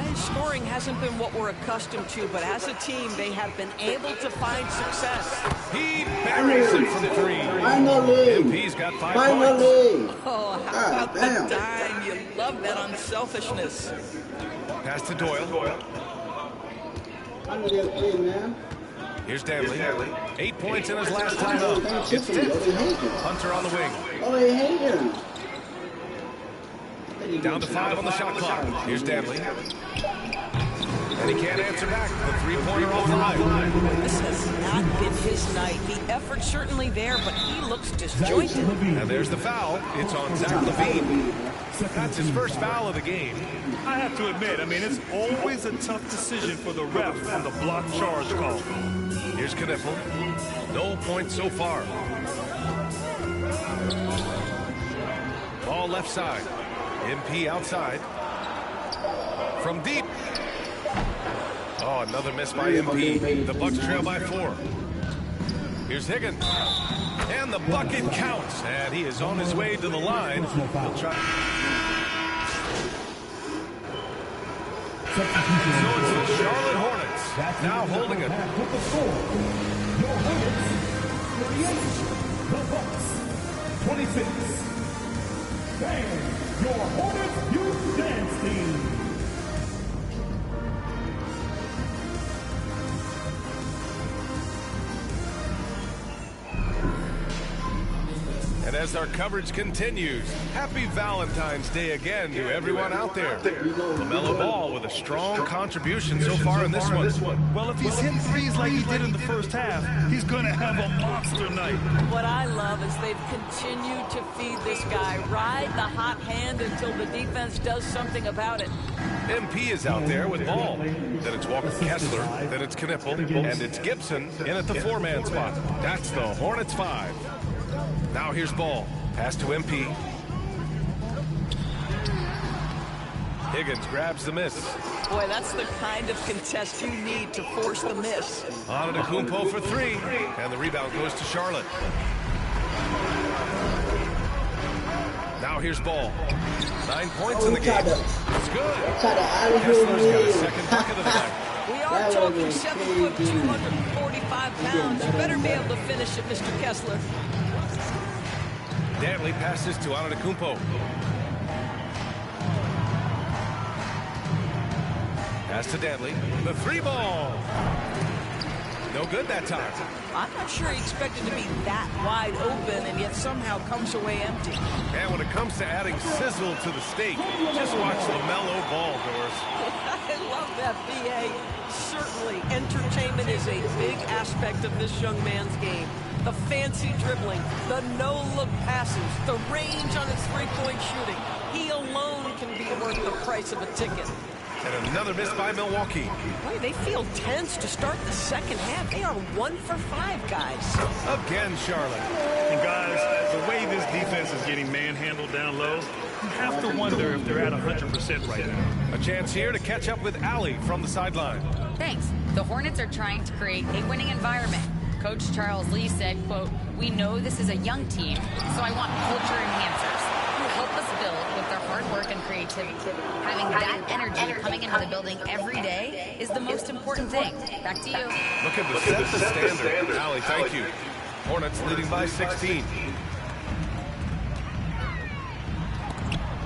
His scoring hasn't been what we're accustomed to, but as a team, they have been able to find success.
He buries it from three. MP's got 5 points.
Oh, how about the dime? You love that unselfishness.
Pass to Doyle. Here's Danley. 8 points in his last time up. It's tipped. Hunter on the wing.
Oh, they hate him.
Down to 5 on the shot clock. Here's Danley. And he can't answer back. The three-pointer off the line.
This has not been his night. The effort's certainly there, but he looks disjointed.
And there's the foul. It's on Zach LaVine. That's his first foul of the game.
I have to admit, it's always a tough decision for the ref on the block charge call.
Here's Kniffel. No points so far. Ball left side. MP outside. From deep. Oh, another miss by MP. The Bucks trail by 4. Here's Higgins. And the bucket counts. And he is on his way to the line. He'll try. So it's the Charlotte Hornets now holding it.
Your Hornets, 38. The Bucks, 26. Bang! Your Hornets Youth Dance Team.
And as our coverage continues, happy Valentine's Day again to everyone out there. LaMelo Ball with a strong contribution so far in this one.
Well, if he's hitting threes like he did in the first half, he's going to have a monster night.
What I love is they've continued to feed this guy, ride the hot hand until the defense does something about it.
MP is out there with Ball. Then it's Walker Kessler, then it's Kniffel, and it's Gibson in at the 4-man spot. That's the Hornets 5. Now here's Ball. Pass to MP. Higgins grabs the miss.
Boy, that's the kind of contest you need to force the miss.
Antetokounmpo for 3, and the rebound goes to Charlotte. Now here's Ball. 9 points in the game. It's good. Kessler's got a second bucket of the night.
We are talking 7 foot, 245 pounds. You better be able to finish it, Mr. Kessler.
Danley passes to Antetokounmpo. Pass to Danley. The 3-ball. No good that time.
I'm not sure he expected to be that wide open and yet somehow comes away empty.
And when it comes to adding sizzle to the steak, just watch LaMelo Ball, Doris.
I love that, B.A. Certainly, entertainment is a big aspect of this young man's game. The fancy dribbling, the no-look passes, the range on his three-point shooting. He alone can be worth the price of a ticket.
And another miss by Milwaukee.
Boy, they feel tense to start the second half. They are 1 for 5, guys.
Again, Charlotte.
And guys, the way this defense is getting manhandled down low, you have to wonder if they're at 100% right now.
A chance here to catch up with Allie from the sideline.
Thanks. The Hornets are trying to create a winning environment. Coach Charles Lee said, quote, "We know this is a young team, so I want culture enhancers who help us build with their hard work and creativity. Having that energy coming into the building every day is the most important thing." Back to you.
Looking to set the standard. Allie, thank you. Hornets leading by 16.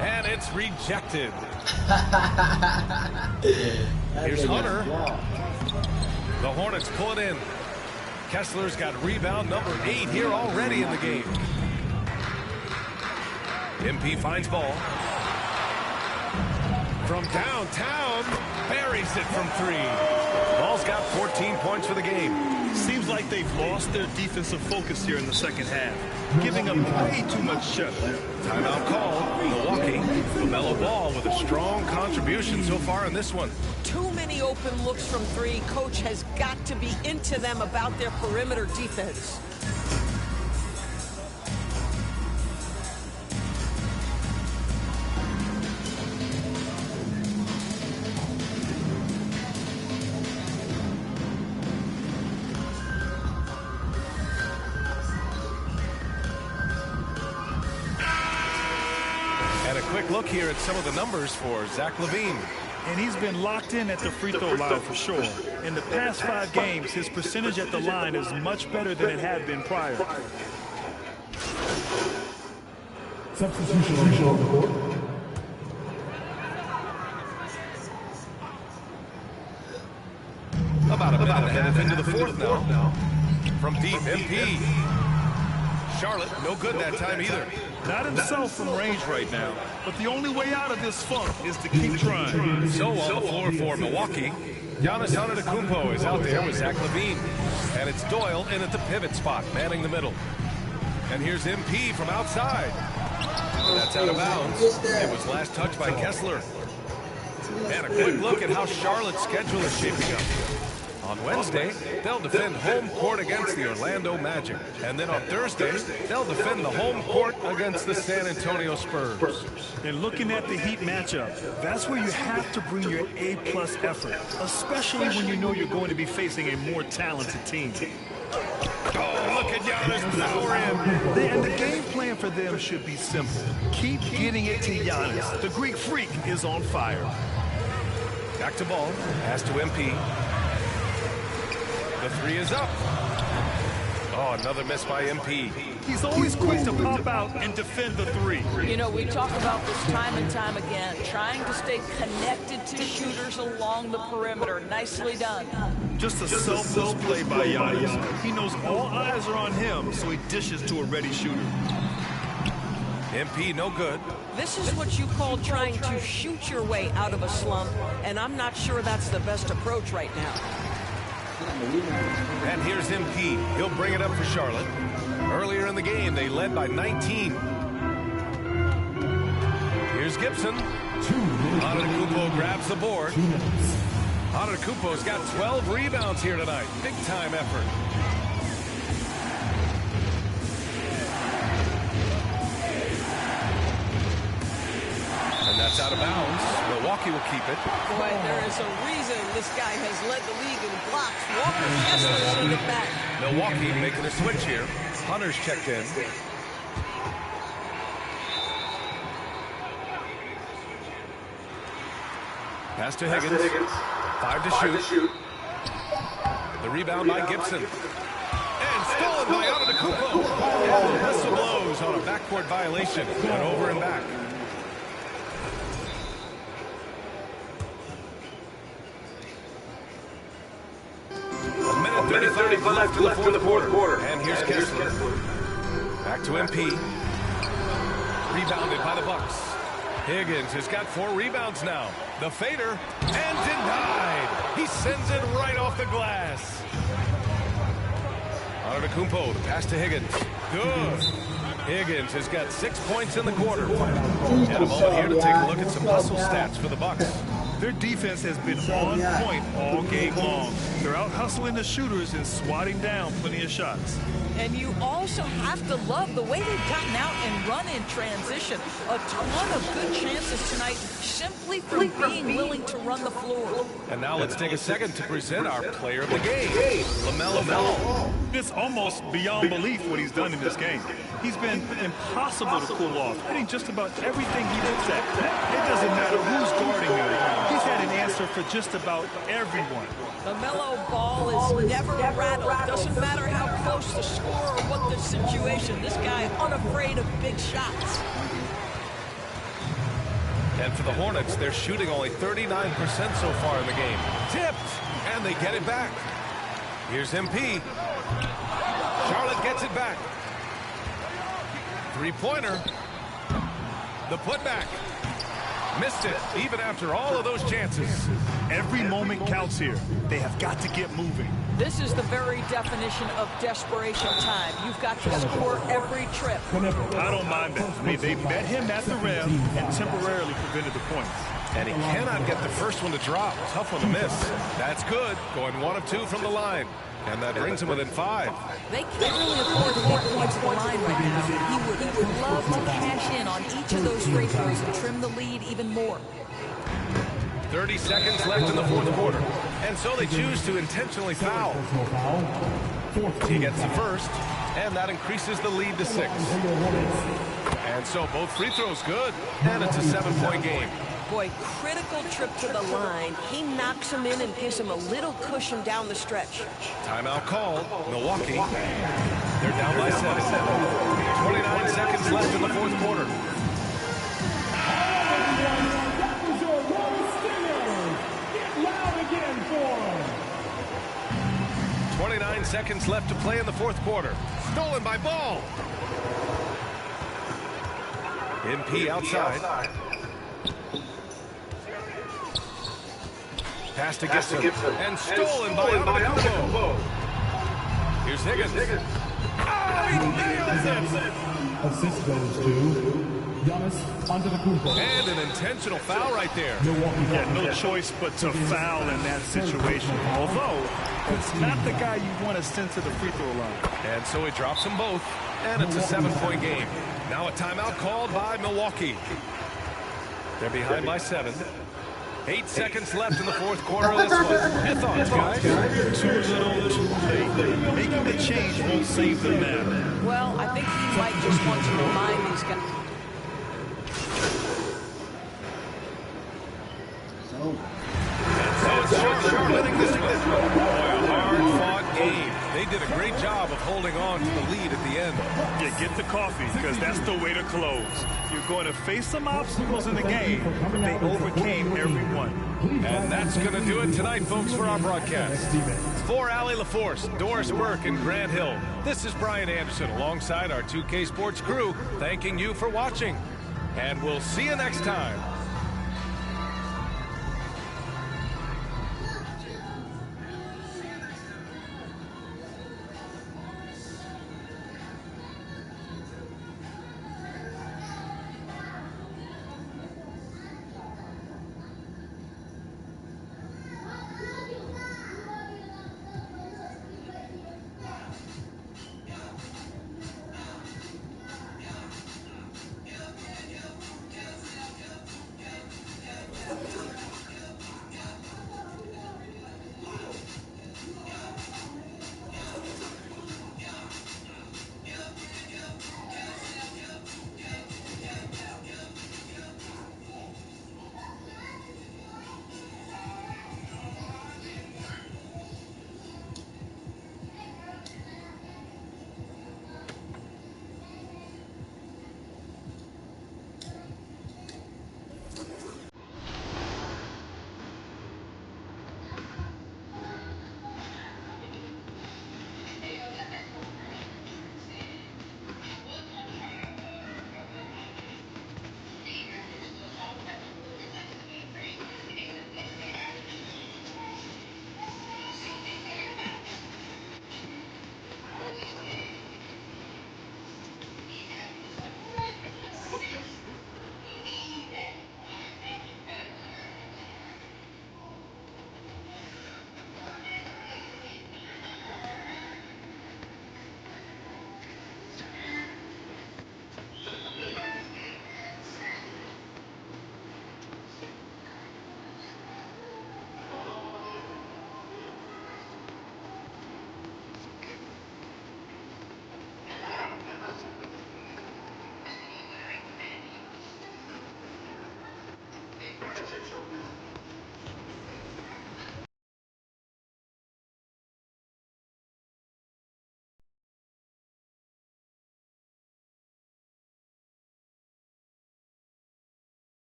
And it's rejected. Here's Hunter. The Hornets pull it in. Kessler's got rebound number 8 here already in the game. MP finds Ball. From downtown, buries it from 3. Ball's got 14 points for the game.
Seems like they've lost their defensive focus here in the second half, giving up way too much shut.
Timeout call, Milwaukee. LaMelo Ball with a strong contribution so far in this one.
Too many open looks from three. Coach has got to be into them about their perimeter defense.
Look here at some of the numbers for Zach LaVine.
And he's been locked in at the free throw line for sure. In the past 5 games, his percentage at the line is much better than it had been prior.
Substitution on the court.
About a minute and a half into the fourth now. From deep, MP. Charlotte, no good that time either.
Not himself from range right now, but the only way out of this funk is to keep trying.
So on the floor for Milwaukee, Giannis Antetokounmpo is out there with Zach LaVine. And it's Doyle in at the pivot spot, manning the middle. And here's MP from outside. That's out of bounds. It was last touched by Kessler. And a quick look at how Charlotte's schedule is shaping up. On Wednesday, they'll defend home court against the Orlando Magic. And then on Thursday, they'll defend the home court against the San Antonio Spurs.
And looking at the Heat matchup, that's where you have to bring your A-plus effort, especially when you know you're going to be facing a more talented team.
Oh, look at Giannis power in.
And the game plan for them should be simple. Keep getting it to Giannis. The Greek freak is on fire.
Back to Ball, pass to MP. The three is up. Oh, another miss by MP.
He's always quick to pop out and defend the three.
You know, we talk about this time and time again, trying to stay connected to shooters along the perimeter. Nicely done.
Just a selfless play by Giannis. He knows all eyes are on him, so he dishes to a ready shooter.
MP no good.
This is what you call trying to shoot your way out of a slump, and I'm not sure that's the best approach right now.
And here's MP. He'll bring it up for Charlotte. Earlier in the game, they led by 19. Here's Gibson. Antetokounmpo grabs the board. Antetokounmpo's got 12 rebounds here tonight. Big time effort. And that's out of bounds. Milwaukee will keep it.
Boy, there is a reason this guy has led the league in blocks. Walker Kessler should get back.
Milwaukee making a switch here. Hunter's checked in. Pass to Higgins. 5 to shoot. The rebound by Gibson. And stolen by Antetokounmpo. And the whistle blows on a backcourt violation. Went over and back. A minute 35 left in the fourth quarter. And here's Kessler. Back to MP. Rebounded by the Bucks. Higgins has got 4 rebounds now. The fader, and denied. He sends it right off the glass. Antetokounmpo, the pass to Higgins. Good. Higgins has got 6 points in the quarter. And a moment here to take a look at some hustle stats for the Bucks.
Their defense has been on point all game long. They're out hustling the shooters and swatting down plenty of shots.
And you also have to love the way they've gotten out and run in transition. A ton of good chances tonight simply from being willing to run the floor.
And now let's take a second to present our player of the game, LaMelo Ball.
It's almost beyond belief what he's done in this game. He's been impossible to cool off, hitting just about everything he looks at. It doesn't matter who's guarding him. He's had an answer for just about everyone.
LaMelo Ball is never rattled. Doesn't matter how close the score or what the situation. This guy unafraid of big shots.
And for the Hornets, they're shooting only 39% so far in the game. Tipped, and they get it back. Here's MP. Charlotte gets it back. Three-pointer. The putback. Missed it, even after all of those chances.
Every moment counts here. They have got to get moving.
This is the very definition of desperation time. You've got to score every trip.
I don't mind that. I mean, they met him at the rim and temporarily prevented the points.
And he cannot get the first one to drop. Tough one to miss. That's good. Going 1 of 2 from the line. And that brings him within 5.
They can't really afford to get points at the line right now. He would love to cash in on each of those free throws and trim the lead even more.
30 seconds left in the fourth quarter. And so they choose to intentionally foul. He gets the first, and that increases the lead to 6. And so both free throws good, and it's a 7-point game.
Boy, critical trip to the line. He knocks him in and gives him a little cushion down the stretch.
Timeout called. Milwaukee. They're down by 7. 29 seconds left in the fourth quarter. 29 seconds left to play in the fourth quarter. Stolen by Ball. MP outside. Pass to Gibson. And stolen by Antetokounmpo. Here's Higgins. Oh, he nails it!
Assist goes to Giannis Antetokounmpo.
And an intentional foul right there.
Yeah, no choice but to foul in that situation. Although, it's not the guy you want to send to the free throw line.
And so he drops them both. And it's a 7-point game. Now a timeout called by Milwaukee. They're behind by 7. 8 seconds left in the fourth quarter of this one. Your thoughts, guys?
Too little, too late. Making the change won't save the matter.
Well, I think he might just want to remind these guys.
So it's Charlotte winning this one. Boy, a hard-fought game. They did a great job of holding on to the lead at the end.
Yeah, get the coffee, because that's the way to close. You're going to face some obstacles in the game, but they overcame every one.
And that's going to do it tonight, folks, for our broadcast. For Allie LaForce, Doris Burke, and Grant Hill, this is Brian Anderson alongside our 2K Sports crew, thanking you for watching. And we'll see you next time.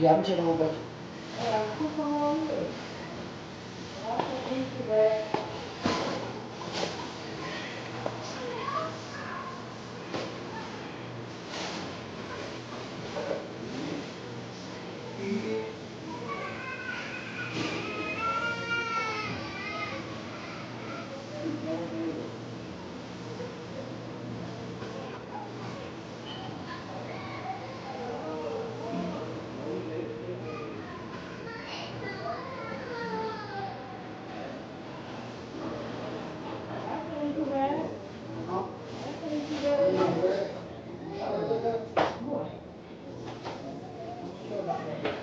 Yeah, I'm checking on budget. Put some on here. I said, thank you, back. Thank you, back. Thank you, back. What? Sure about that.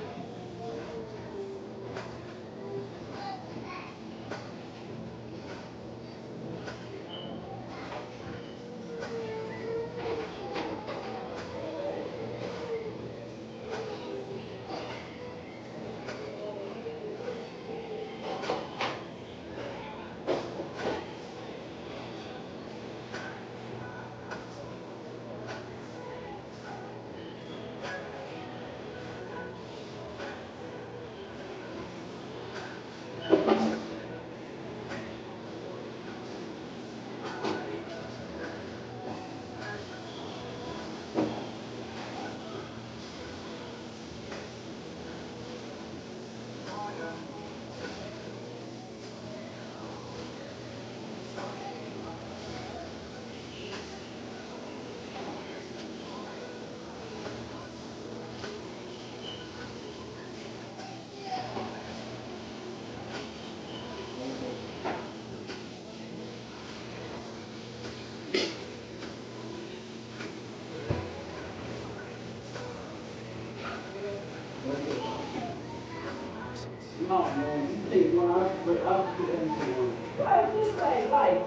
No, man, you take one out, but I'll put that into one. Right, this way, like.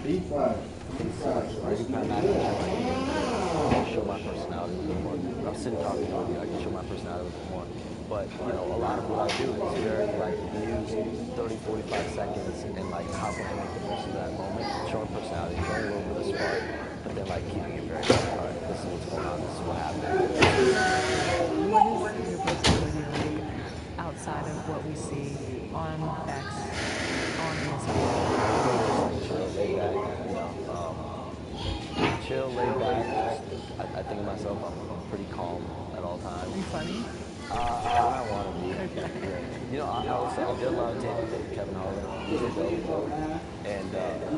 Show my personality a little more. I'm sitting talking to you, I can show my personality a little bit more. But, you know, a lot of what I do is very, like, used 30, 45 seconds and, like, how can I make the most of that moment, showing personality, showing a little bit of spark, but then, like, keeping it very, all right, this is what's going on, this is what happened.
What is your personality like outside of what we see on X, on ESPN?
Chill, laid back, you know, chill, laid back. I think of myself, I'm pretty calm at all times.
Are you funny?
I want to be. Yeah. You know, I did a lot of taping with Kevin Harlan. He's a dope. And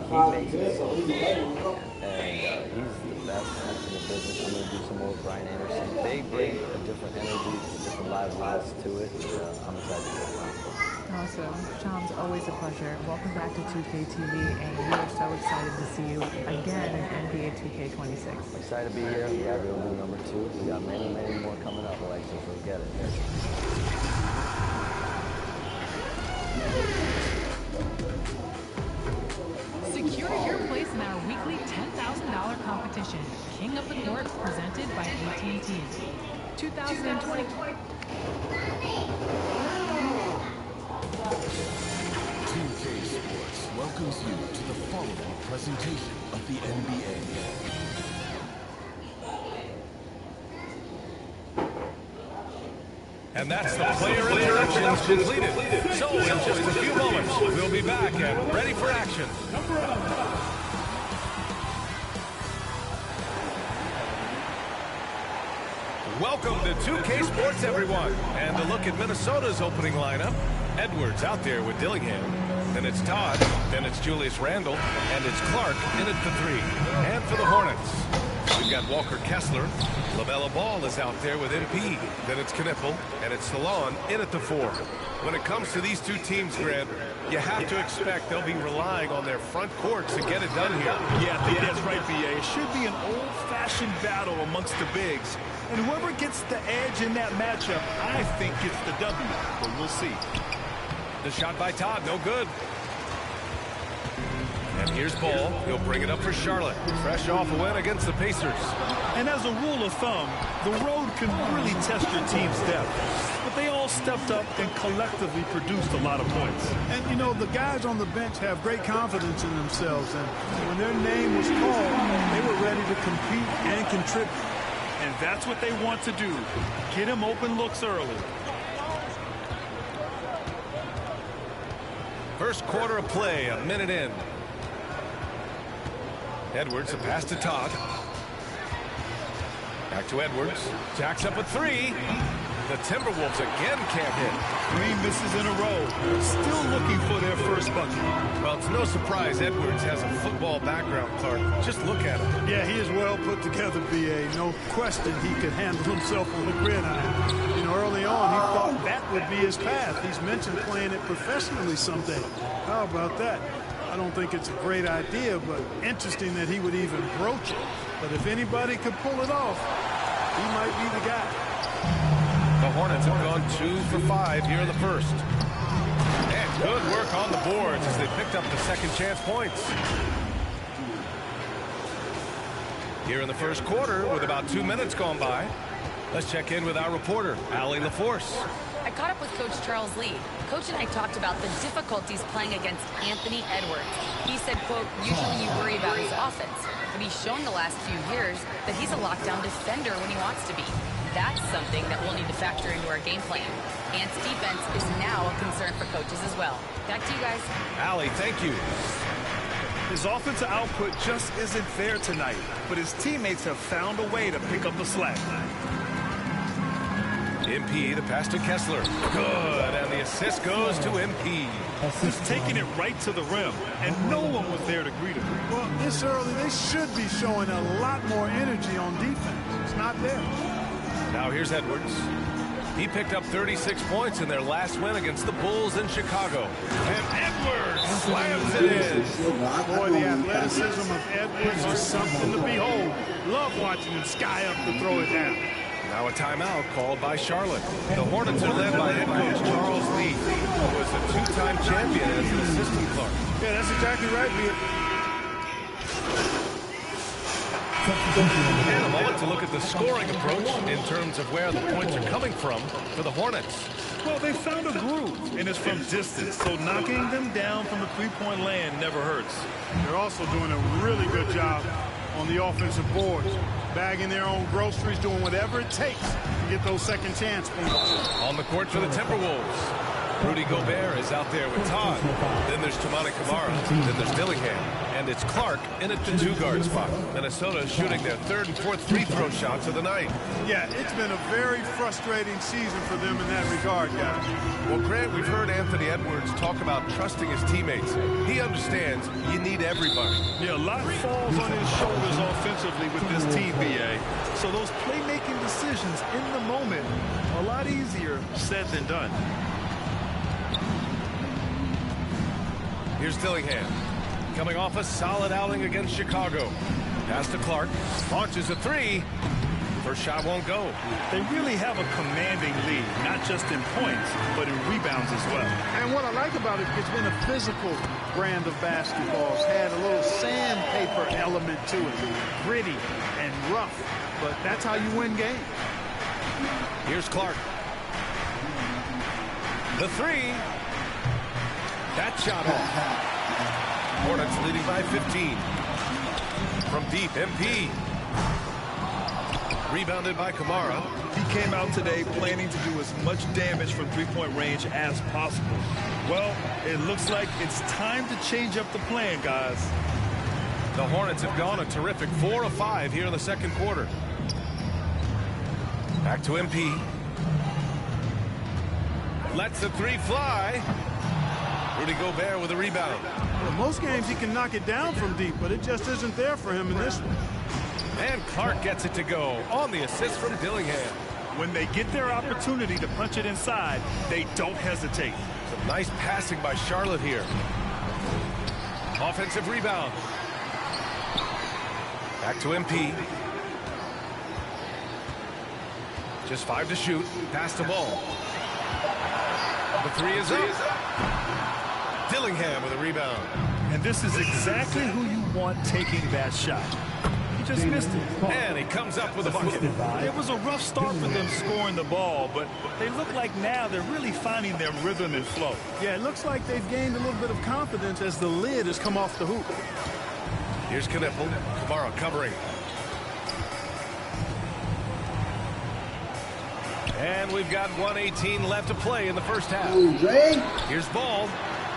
he makes it so cool. And he's the best in the business. I'm going to do some more with Brian Anderson. They bring a different energy, a different liveliness to it. I'm excited to get around.
Awesome. Shams, always a pleasure. Welcome back to 2K TV, and we are so excited to see you again in NBA 2K26.
Excited to be here. We got real number 2. We got many, many more coming up, Alexis. Let's get it.
Secure your place in our weekly $10,000 competition, King of the Court, presented by AT&T. 2020.
2K Sports welcomes you to the following presentation of the NBA.
And that's the player introductions completed. So in just a few moments, we'll be back and ready for action. Welcome to 2K Sports, everyone. And a look at Minnesota's opening lineup. Edwards out there with Dillingham. Then it's Todd. Then it's Julius Randle. And it's Clark in at the 3. And for the Hornets, we've got Walker Kessler. LaMelo Ball is out there with MP. Then it's Knipple. And it's Salon in at the 4. When it comes to these two teams, Grant, you have to expect they'll be relying on their front court to get it done here.
Yeah, I think that's right, B.A. It should be an old-fashioned battle amongst the bigs. And whoever gets the edge in that matchup, I think gets the W. But we'll see.
The shot by Todd, no good. And here's Ball. He'll bring it up for Charlotte. Fresh off a win against the Pacers.
And as a rule of thumb, the road can really test your team's depth. But they all stepped up and collectively produced a lot of points.
And, you know, the guys on the bench have great confidence in themselves. And when their name was called, they were ready to compete and contribute.
And that's what they want to do. Get him open looks early.
First quarter of play, a minute in. Edwards, a pass to Todd. Back to Edwards. Jacks up a 3. The Timberwolves again can't hit.
3 misses in a row. Still looking for their first bucket.
Well, it's no surprise Edwards has a football background, Clark. Just look at him.
Yeah, he is well put together, B.A. No question he could handle himself on the gridiron. You know, early on, he thought that would be his path. He's mentioned playing it professionally someday. How about that? I don't think it's a great idea, but interesting that he would even broach it. But if anybody could pull it off, he might be the guy.
The Hornets have gone 2 for 5 here in the first. And good work on the boards as they picked up the second chance points. Here in the first quarter with about 2 minutes gone by. Let's check in with our reporter, Allie LaForce.
I caught up with Coach Charles Lee. Coach and I talked about the difficulties playing against Anthony Edwards. He said, quote, usually you worry about his offense, but he's shown the last few years that he's a lockdown defender when he wants to be. That's something that we'll need to factor into our game plan. Ant's defense is now a concern for coaches as well. Back to you guys.
Allie, thank you.
His offensive output just isn't there tonight, but his teammates have found a way to pick up the slack.
MP, the pass to Kessler. Good, and the assist goes to MP.
Just taking it right to the rim, and no one was there to greet him.
Well, this early, they should be showing a lot more energy on defense. It's not there.
Now here's Edwards. He picked up 36 points in their last win against the Bulls in Chicago. And Edwards slams it in.
Boy, the athleticism of Edwards is something to behold. Love watching him sky up to throw it down.
Now a timeout called by Charlotte. The Hornets are led by head coach Charles Lee, who was a 2-time champion as an assistant Clark.
Yeah, that's exactly right, Leah.
And a moment to look at the scoring approach in terms of where the points are coming from for the Hornets.
Well, they found a groove, and it's from distance, so knocking them down from the three-point land never hurts.
They're also doing a really good job on the offensive boards, bagging their own groceries, doing whatever it takes to get those second chance points.
On the court for the Timberwolves, Rudy Gobert is out there with Todd. Then there's Toumani Camara. Then there's Dillingham. And it's Clark in at the two-guard spot. Minnesota is shooting their third and fourth free throw shots of the night.
Yeah, it's been a very frustrating season for them in that regard, guys.
Well, Grant, we've heard Anthony Edwards talk about trusting his teammates. He understands you need everybody.
Yeah, a lot falls on his shoulders offensively with this team, BA. So those playmaking decisions in the moment, a lot easier said than done.
Here's Dillingham, coming off a solid outing against Chicago. Pass to Clark, launches a three. First shot won't go.
They really have a commanding lead, not just in points, but in rebounds as well.
And what I like about it, it's been a physical brand of basketball. It's had a little sandpaper element to it, gritty and rough, but that's how you win games.
Here's Clark. The three. That shot off. Hornets leading by 15. From deep, MP. Rebounded by Camara.
He came out today planning to do as much damage from three-point range as possible. Well, it looks like it's time to change up the plan, guys.
The Hornets have gone a terrific 4 of 5 here in the second quarter. Back to MP. Lets the three fly. Rudy Gobert with a rebound.
Well, most games he can knock it down from deep, but it just isn't there for him in this one.
And Clark gets it to go on the assist from Dillingham.
When they get their opportunity to punch it inside, they don't hesitate.
Some nice passing by Charlotte here. Offensive rebound. Back to MP. Just 5 to shoot. Pass the ball. The three is up. Dillingham with a rebound.
And this is exactly who you want taking that shot. He just missed it.
And he comes up with a bucket.
It was a rough start for them scoring the ball, but they look like now they're really finding their rhythm and flow.
Yeah, it looks like they've gained a little bit of confidence as the lid has come off the hoop.
Here's Knipple. Camara covering. And we've got 1:18 left to play in the first half. Here's Ball.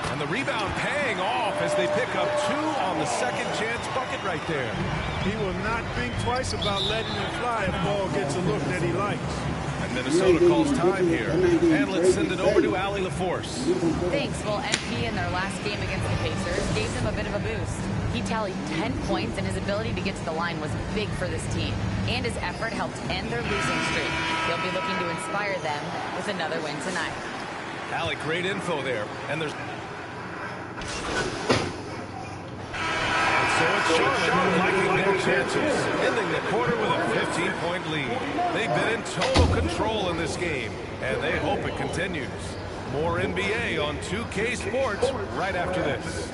And the rebound paying off as they pick up 2 on the second chance bucket right there.
He will not think twice about letting it fly if Ball gets a look that he likes.
And Minnesota calls time here. And let's send it over to Allie LaForce.
Thanks. Well, MP in their last game against the Pacers gave them a bit of a boost. He tallied 10 points, and his ability to get to the line was big for this team. And his effort helped end their losing streak. He'll be looking to inspire them with another win tonight.
Allie, great info there. And there's... So it's Charlotte liking their chances, ending the quarter with a 15-point lead. They've been in total control in this game, and they hope it continues. More NBA on 2K Sports right after this.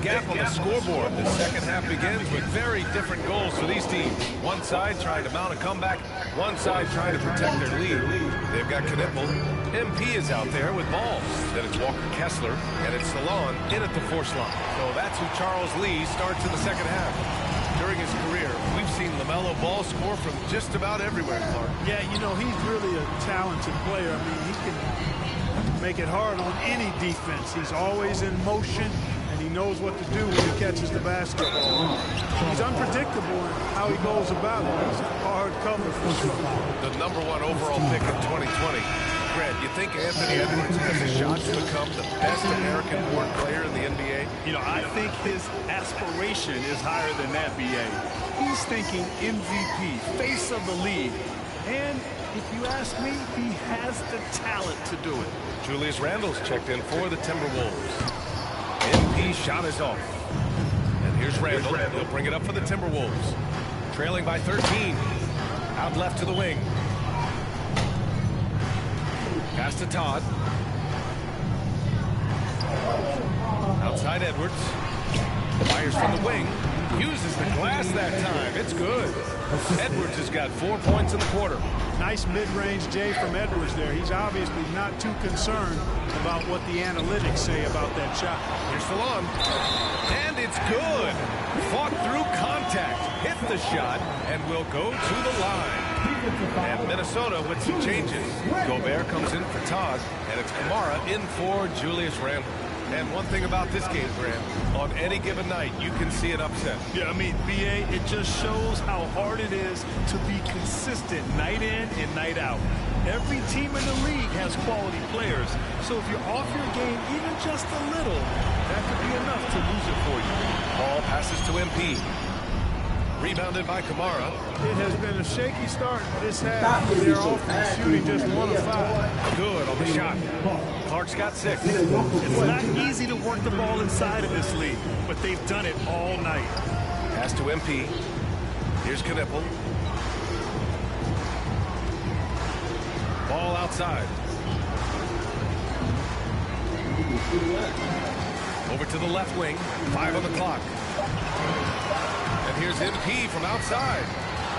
Gap on the scoreboard. The second half begins with very different goals for these teams. One side trying to mount a comeback, one side trying to protect their lead. They've got Knipple. MP is out there with balls. Then it's Walker Kessler, and it's Salon in at the force line. So that's who Charles Lee starts in the second half. During his career, we've seen LaMelo Ball score from just about everywhere, Clark.
Yeah, you know, he's really a talented player. I mean, he can make it hard on any defense. He's always in motion. He knows what to do when he catches the basketball. He's unpredictable in how he goes about it. He's a hard cover for sure.
The #1 overall pick in 2020. Grant, you think Anthony Edwards has a shot to become the best American-born player in the NBA?
You know, I think his aspiration is higher than that, BA. He's thinking MVP, face of the league. And if you ask me, he has the talent to do it.
Julius Randle's checked in for the Timberwolves. MP shot is off. And here's Randle. He'll bring it up for the Timberwolves. Trailing by 13. Out left to the wing. Pass to Todd. Outside Edwards. Fires from the wing. Uses the glass that time. It's good. Edwards has got 4 points in the quarter.
Nice mid-range J from Edwards there. He's obviously not too concerned about what the analytics say about that shot.
Here's Salon. And it's good. Fought through contact. Hit the shot and will go to the line. And Minnesota with some changes. Gobert comes in for Todd, and it's Kamara in for Julius Randle. And one thing about this game, Grant, on any given night, you can see an upset.
Yeah, I mean, BA, it just shows how hard it is to be consistent night in and night out. Every team in the league has quality players. So if you're off your game even just a little, that could be enough to lose it for you.
Ball passes to MP. Rebounded by Kamara.
It has been a shaky start this half. Their offense shooting just 1 of 5.
Good on the shot. Clark's got 6.
It's not easy to work the ball inside of this league, but they've done it all night.
Pass to MP. Here's Knipple. Ball outside. Over to the left wing. 5 on the clock. And here's MP from outside.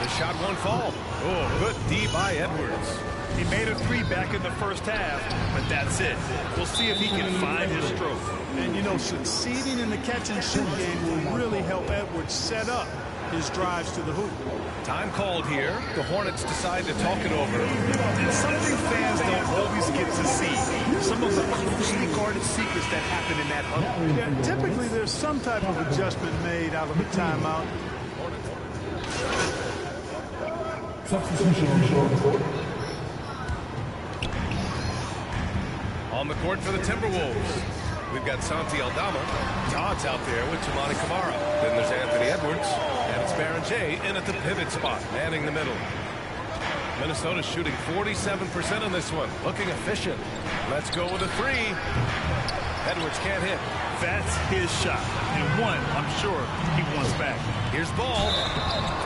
The shot won't fall. Oh, good D by Edwards.
He made a 3 back in the first half, but that's it. We'll see if he can find his stroke.
And, you know, succeeding in the catch-and-shoot game will really help Edwards set up his drives to the hoop.
Time called here. The Hornets decide to talk it over.
And something fans don't always get to see. Some of the closely guarded secrets that happen in that huddle.
Yeah, typically there's some type of adjustment made out of a timeout.
Substitution on the court.
On the court for the Timberwolves. We've got Santi Aldama. Todd's out there with Toumani Kamara. Then there's Anthony Edwards. And it's Baron J in at the pivot spot, manning the middle. Minnesota's shooting 47% in this one. Looking efficient. Let's go with a 3. Edwards can't hit.
That's his shot. And one, I'm sure, he wants back.
Here's Ball.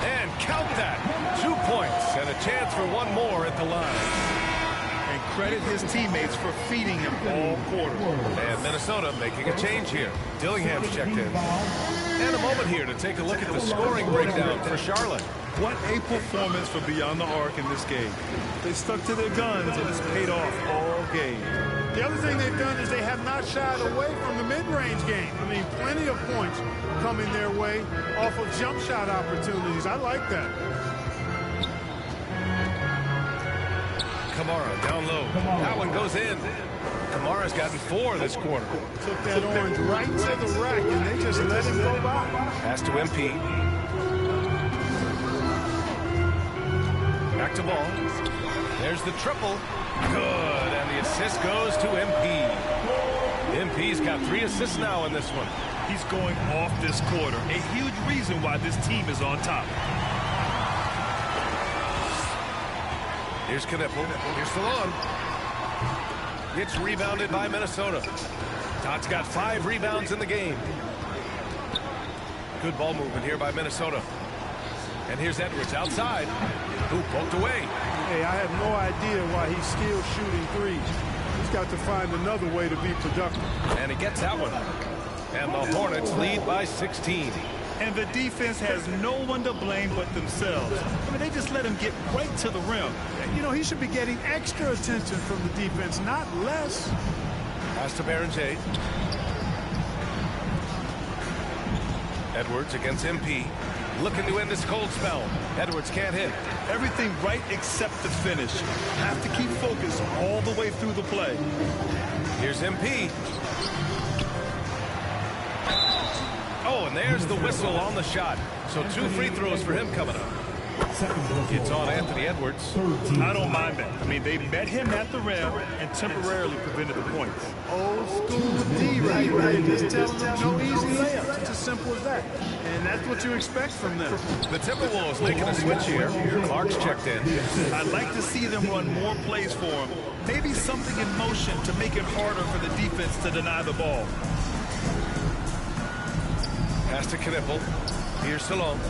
And count that. 2 points and a chance for one more at the line.
And credit his teammates for feeding him all quarter.
And Minnesota making a change here. Dillingham's checked in. And a moment here to take a look at the scoring breakdown for Charlotte.
What a performance for Beyond the Arc in this game. They stuck to their guns and it's paid off all game.
The other thing they've done is they have not shied away from the mid-range game. I mean, plenty of points coming their way off of jump shot opportunities. I like that.
Kamara down low. That one goes in. Kamara's gotten 4 this quarter.
Took that orange right to the rack, and they just let him go by.
Pass to MP. Back to Ball. There's the triple. Good, and the assist goes to MP. MP's got 3 assists now in this one.
He's going off this quarter. A huge reason why this team is on top.
Here's Knipple. Here's Salon. It's rebounded by Minnesota. Todd's got 5 rebounds in the game. Good ball movement here by Minnesota. And here's Edwards outside. Who poked away.
Hey, I have no idea why he's still shooting 3s. He's got to find another way to be productive.
And he gets that one. And the Hornets lead by 16.
And the defense has no one to blame but themselves. I mean, they just let him get right to the rim.
You know, he should be getting extra attention from the defense, not less.
Pass to Baron J. Edwards against MP. Looking to end this cold spell. Edwards can't hit.
Everything right except the finish. Have to keep focused all the way through the play.
Here's MP. Oh, and there's the whistle on the shot. So 2 free throws for him coming up. It's on Anthony Edwards.
I don't mind that. I mean, they met him at the rim and temporarily prevented the points.
Old school D right there. Just telling them no easy layups. It's as simple as that. And that's what you expect from them.
The Timberwolves making a switch here. Clark's checked in.
I'd like to see them run more plays for him. Maybe something in motion to make it harder for the defense to deny the ball.
Pass to Knippel. Here's Salone.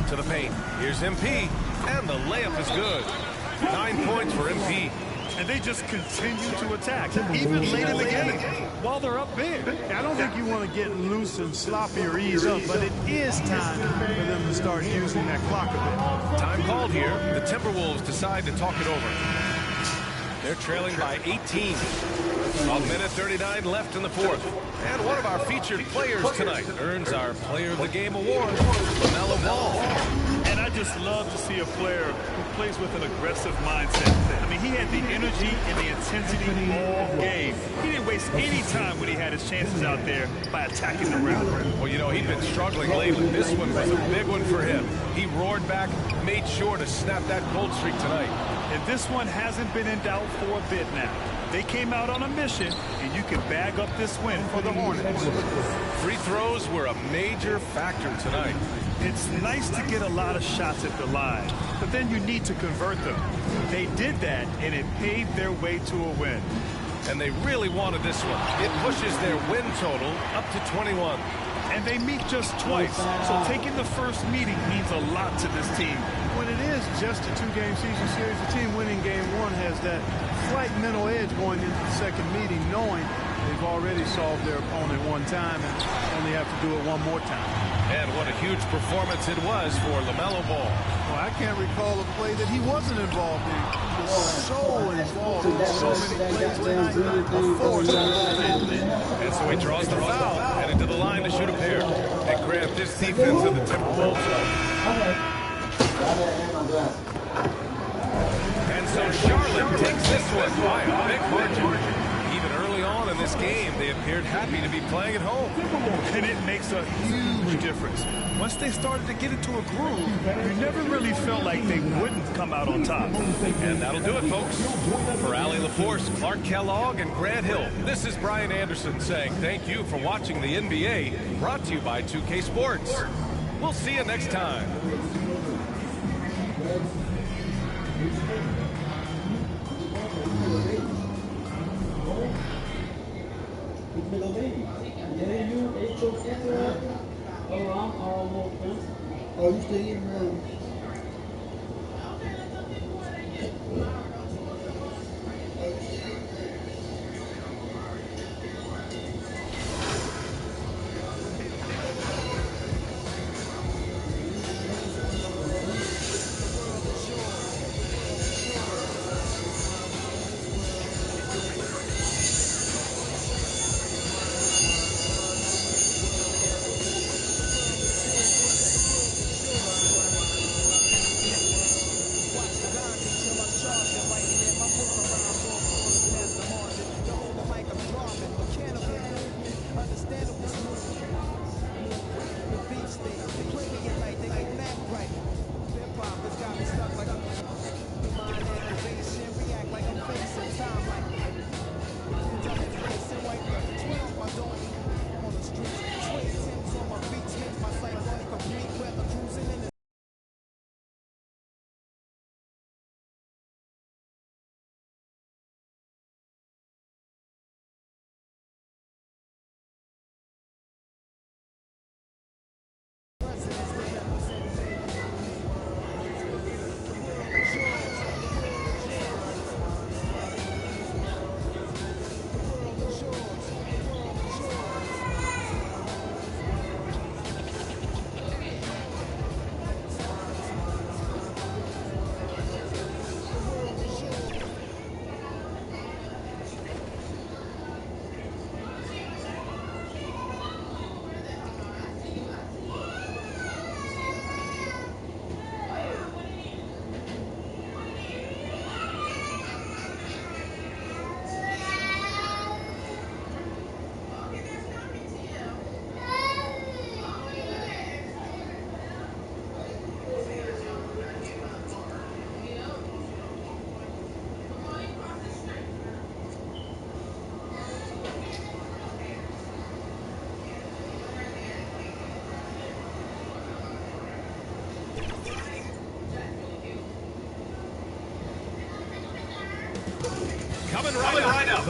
To the paint. Here's MP. And the layup is good. 9 points for MP.
And they just continue to attack, even late in the game, while they're up big.
I don't think you want to get loose and sloppy or ease up, but it is time for them to start using that clock a bit.
Time called here. The Timberwolves decide to talk it over. They're trailing by 18. 1:39 left in the fourth. And one of our featured players tonight earns our Player of the Game award, LaMelo Ball.
And I just love to see a player who plays with an aggressive mindset. I mean, he had the energy and the intensity all game. He didn't waste any time when he had his chances out there by attacking the rim.
Well, you know, he'd been struggling lately. This one was a big one for him. He roared back, made sure to snap that cold streak tonight.
And this one hasn't been in doubt for a bit now. They came out on a mission, and you can bag up this win for the Hornets.
Free throws were a major factor tonight.
It's nice to get a lot of shots at the line, but then you need to convert them. They did that, and it paved their way to a win.
And they really wanted this one. It pushes their win total up to 21.
And they meet just twice, so taking the first meeting means a lot to this team.
When it is just a two-game season series, the team winning game one has that slight mental edge going into the second meeting, knowing they've already solved their opponent one time and only have to do it one more time.
And what a huge performance it was for LaMelo Ball.
Well, I can't recall a play that he wasn't involved in. He was so involved in so many plays tonight.
And so he draws the foul, headed to the line to shoot a pair. And Grant, this defense of the Timberwolves. And so Charlotte takes this one by a big margin. Even early on in this game, they appeared happy to be playing at home.
And it makes a huge difference. Once they started to get into a groove, you never really felt like they wouldn't come out on top.
And that'll do it, folks. For Allie LaForce, Clark Kellogg, and Grant Hill, this is Brian Anderson saying thank you for watching the NBA, brought to you by 2K Sports. We'll see you next time.
Oh, you still eating?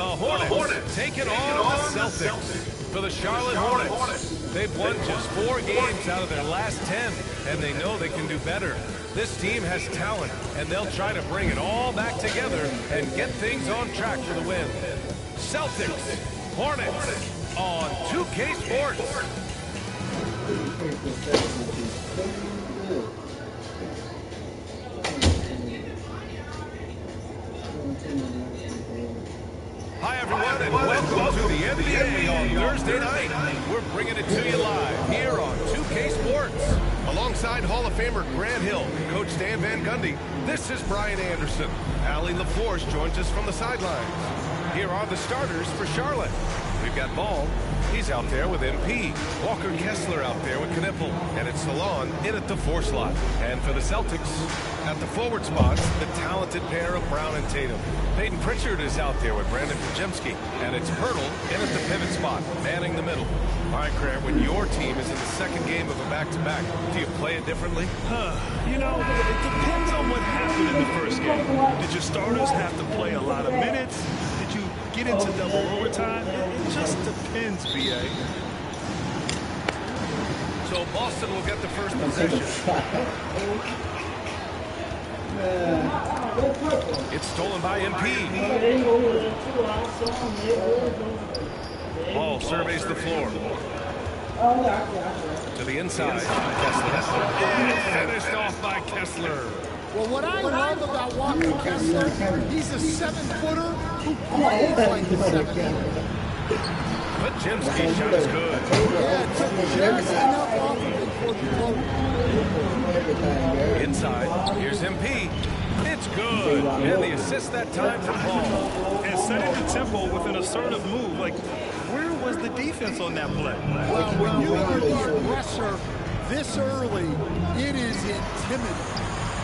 The Hornets taking on the Celtics. For the Charlotte Hornets, they've won just 4 games out of their last 10, and they know they can do better. This team has talent, and they'll try to bring it all back together and get things on track for the win. Celtics, Hornets on 2K Sports. Hi, everyone, and welcome to the NBA on Thursday night. We're bringing it to you live here on 2K Sports.
Alongside Hall of Famer Grant Hill and Coach Stan Van Gundy, this is Brian Anderson. Allie LaForce joins us from the sidelines. Here are the starters for Charlotte. We've got Ball. He's out there with MP. Walker Kessler out there with Knipple. And it's Salon in at the 4 slot. And for the Celtics, at the forward spots, the talented pair of Brown and Tatum. Peyton Pritchard is out there with Brandon Pajemski. And it's Pirtle in at the pivot spot, manning the middle. MyCareer, when your team is in the second game of a back-to-back, do you play it differently?
You know, it depends on what happened in the first game. Did your starters have to play a lot of minutes? Did you get into double overtime? It just depends, BA.
So Boston will get the first possession. It's stolen by MP. Ball surveys the floor. To the inside. Kessler. Finished off by Kessler.
Well, what I love about Walker Kessler, he's a 7-footer who plays like a 7-footer.
But Jimsky's shot is good.
Yeah, it took just enough off of it for the float.
Inside. Here's MP. It's good. And the assist that time from Ball.
And setting the tempo with an assertive move. Like, where was the defense on that play?
Well, when you are the aggressor this early, it is intimidating.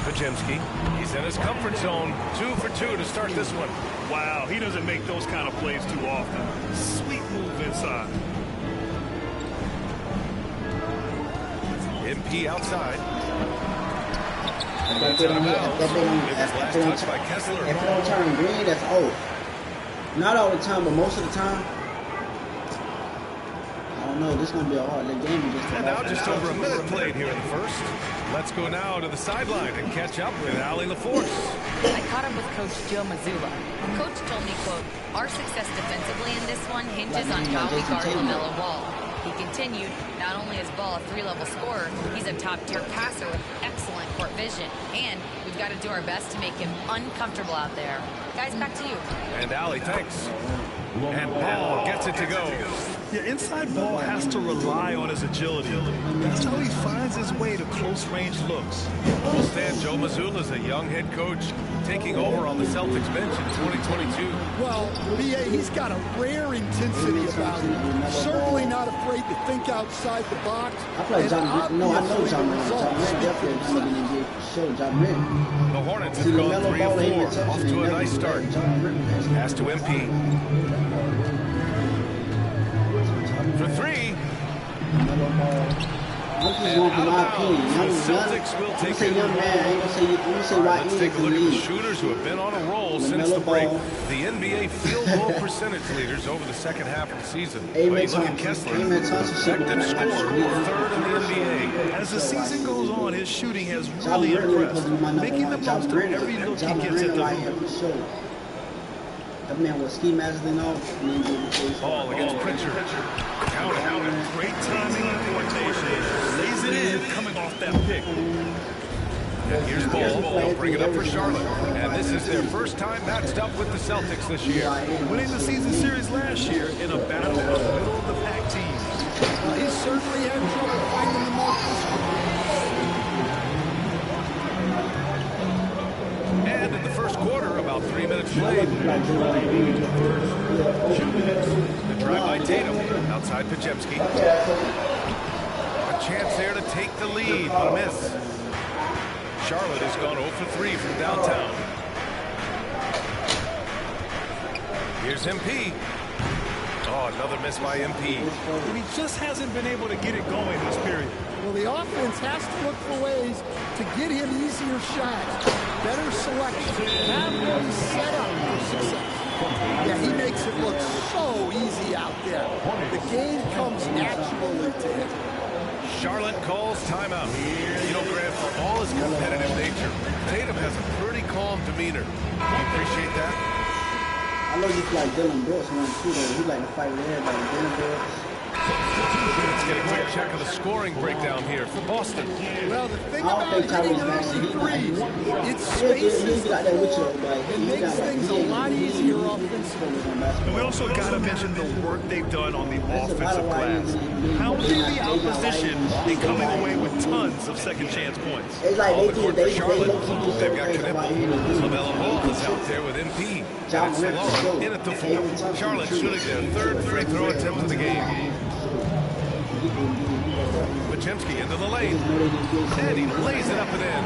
Pajemski, he's in his comfort zone. 2 for 2 to start this one.
Wow, he doesn't make those kind of plays too often. Sweet move inside.
MP outside.
If it don't turn green, that's old. Not all the time, but most of the time. I don't know, this is going to be a hard game.
And now just over a minute played here in the first. Let's go now to the sideline and catch up with Allie LaForce.
I caught up with Coach Joe Mazzulla. Coach told me, quote, our success defensively in this one hinges on how we guard LaMelo Ball. He continued, not only is Ball a 3-level scorer, he's a top-tier passer with excellent court vision. And we've got to do our best to make him uncomfortable out there. Guys, back to you.
And Allie, thanks. And Ball gets it to go.
Yeah, inside Ball has to rely on his agility. That's how he finds his way to close-range looks.
Well, Stan, Joe Mazzulla is a young head coach taking over on the Celtics bench in 2022.
Well, BA, he's got a rare intensity about him. Certainly not afraid to think outside the box.
I play John. No, I know John Moran. John Moran definitely is going to get for sure. John Moran.
The Hornets have gone 3 of 4, off to a nice start. Pass to MP. For 3.
I'm just going for my opinion.
Celtics will take it.
Let's
take a look at the shooters who have been on a roll since the break. The NBA field goal percentage leaders over the second half of the season. When you look at Kessler, effective scorer, 3rd in the NBA.
As the season goes on, his shooting has really impressed, making the most of every look he gets at the hoop.
That man was ski mask and all.
Ball against Pritchard. Counter.
Great timing and coordination. Lays it in coming off that pick.
And here's Ball. They'll bring it up for Charlotte. And this is their first time matched up with the Celtics this year.
Winning the season series last year in a battle of middle-of-the-pack teams.
He certainly had trouble finding the mark this year.
And in the first quarter, about 3 minutes played. The drive by Tatum, outside Pajemski. A chance there to take the lead, but a miss. Charlotte has gone 0 for 3 from downtown. Here's MP. Oh, another miss by MP.
And he just hasn't been able to get it going this period.
Well, the offense has to look for ways to get him easier shots, better selection, not really set up for success. Yeah, he makes it look so easy out there. The game comes naturally to him.
Charlotte calls timeout. You know, Grant, for all his competitive nature, Tatum has a pretty calm demeanor. You appreciate that?
I know just like Dylan Brooks one too, though. He like to fight with everybody. Dylan Brooks.
Let's get a quick check of the scoring breakdown here for Boston.
Well, the thing about hitting early threes, it spaces the floor and makes things a lot easier offensively.
And we also got to mention the work they've done on the offensive glass. Hounding the opposition and coming away with tons of second chance points.
On the court for Charlotte, they've got Knipple. LaMelo Ball is out there with MP. And it's Salon in at the fourth. Charlotte shooting their third free throw attempt of the game. Podziemski into the lane, and he lays it up and in.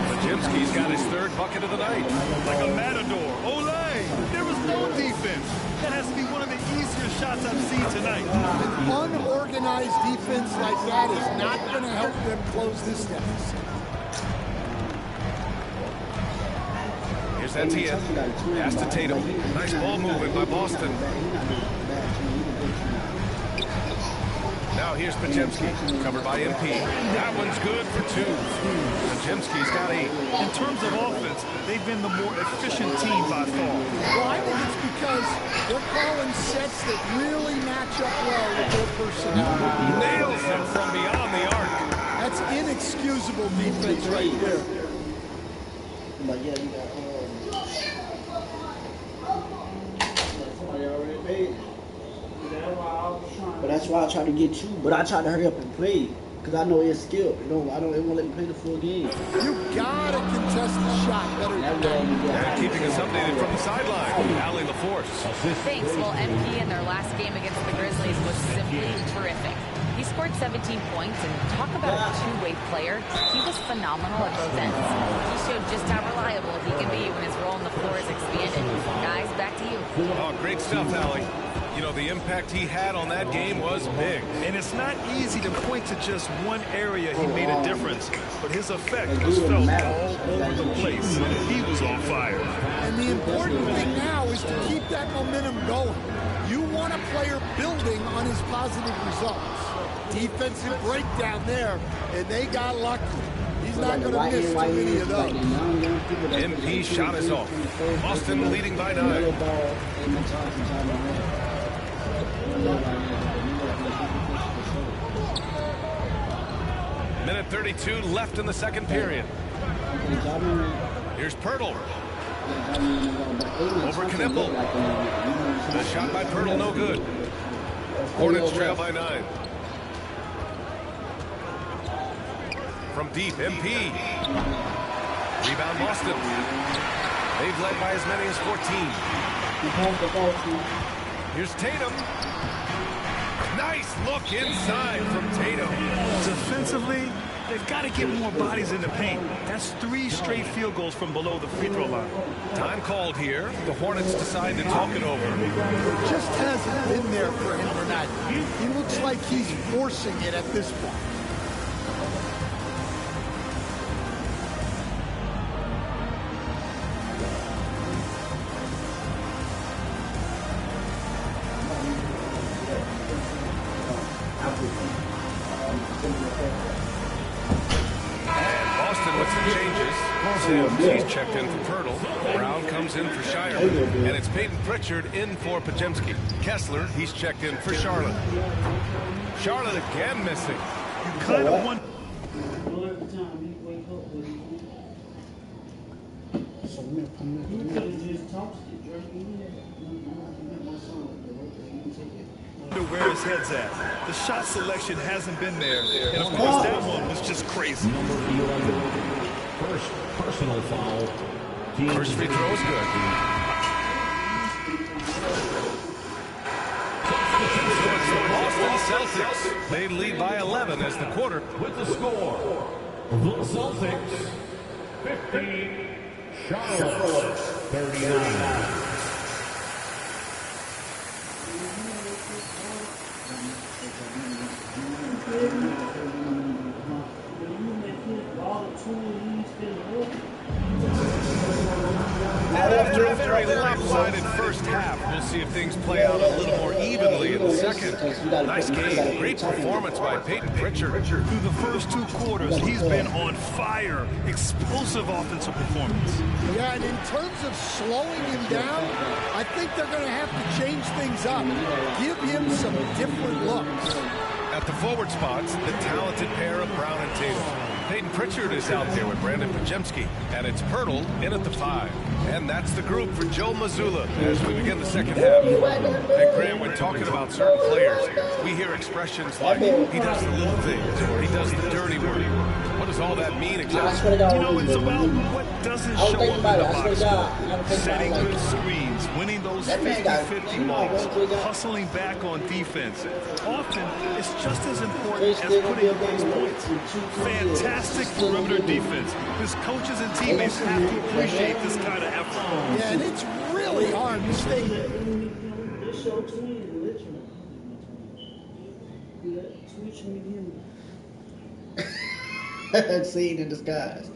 Podziemski's got his third bucket of the night.
Like a matador. Olay! There was no defense. That has to be one of the easier shots I've seen tonight.
An unorganized defense like that is not going to help them close this deficit.
Here's Etienne. Pass to Tatum. Nice ball movement by Boston. Now here's Podziemski, covered by MP. That one's good for two. Podziemski's got 8.
In terms of offense, they've been the more efficient team by far.
Well, I think it's because they're calling sets that really match up well with their personality.
Nails it from beyond the arc.
That's inexcusable defense right there.
But yeah, you got somebody already paid. But that's why I try to get you. But I try to hurry up and play. Because I know it's skilled. You know, it won't let me play the full game.
You gotta contest the shot better than that.
And keeping us updated from the sideline, Allie LaForce.
Thanks. Well, MP in their last game against the Grizzlies was simply terrific. He scored 17 points, and talk about a two-way player. He was phenomenal at both ends. He showed just how reliable he can be when his role on the floor is expanded. Guys, back to you.
Oh, great stuff, Allie. You know, the impact he had on that game was big.
And it's not easy to point to just one area he made a difference, but his effect was felt all over the place. He was on fire.
And the important thing now is to keep that momentum going. You want a player building on his positive results. Defensive breakdown there, and they got lucky. He's not going to miss too many of those.
MP shot is off. Boston leading by 9. Minute 32 left in the second period. Here's Pirtle. Over Knipple. The shot by Pirtle, no good. Hornets trail by 9. From deep, MP. Rebound Boston. They've led by as many as 14. Here's Tatum. Nice look inside from Tatum.
Defensively, they've got to get more bodies in the paint. That's 3 straight field goals from below the free throw line.
Time called here. The Hornets decide to talk it over.
It just hasn't been there for him tonight. He looks like he's forcing it at this point.
He's checked in for Pirtle. Brown comes in for Shire. And it's Peyton Pritchard in for Podziemski. Kessler, he's checked in for Charlotte. Charlotte again missing.
You kind of want... where his head's at. The shot selection hasn't been there. And of course, that one was just crazy.
First personal foul.
First free throw is good. So it's the Boston Celtics. They lead by 11 as the quarter.
With the score, the Celtics 50, Charlotte 39.
And after a very lopsided first see if things play out a little more evenly in the second. Nice game. Great performance by Peyton Pritchard.
Through the first 2 quarters, he's been on fire. Explosive offensive performance.
Yeah, and in terms of slowing him down, I think they're going to have to change things up. Give him some different looks.
At the forward spots, the talented pair of Brown and Tatum. Peyton Pritchard is out there with Brandon Pajemski, and it's Pirtle in at the 5. And that's the group for Joe Mazzulla as we begin the second half. Hey, Graham, when talking about certain players, we hear expressions like, he does the little things, or he does the dirty work. What does all that mean exactly?
You know, it's about what doesn't show up in the box score. Setting good screens, winning those 50-50 balls, hustling back on defense. Often, it's just as important as putting up those points. Fantastic perimeter defense. His coaches and teammates have to appreciate this kind of effort.
Yeah, and it's really hard to stay.
Scene in disguise.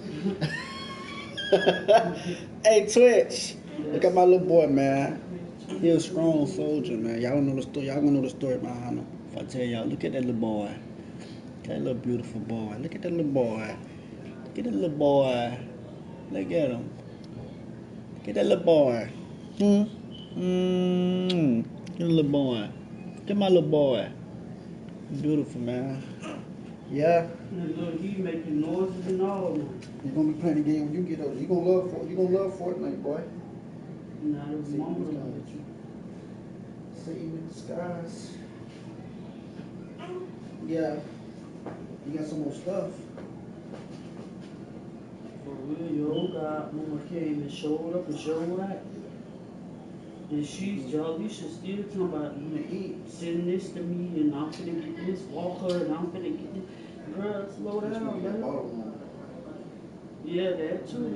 Hey, Twitch. Look at my little boy, man. He a strong soldier, man. Y'all don't know the story. Y'all gonna know the story behind him. If I tell y'all, look at that little boy. That little beautiful boy. Look at that little boy. Look at that little boy. Look at him. Look at that little boy. Look at the little boy. Look at my little boy. Beautiful, man. Yeah.
Look, he making noises and all.
You're gonna be playing the game when you get older. You're gonna love Fortnite, boy.
Not a moment.
Satan in disguise. Yeah. You got some more stuff.
For real, your God, Mama came and showed up and showed out. And Jalisha still talking about sitting next to me and I'm finna get this walker and I'm finna get this. Girl, slow down, man. Yeah, that too.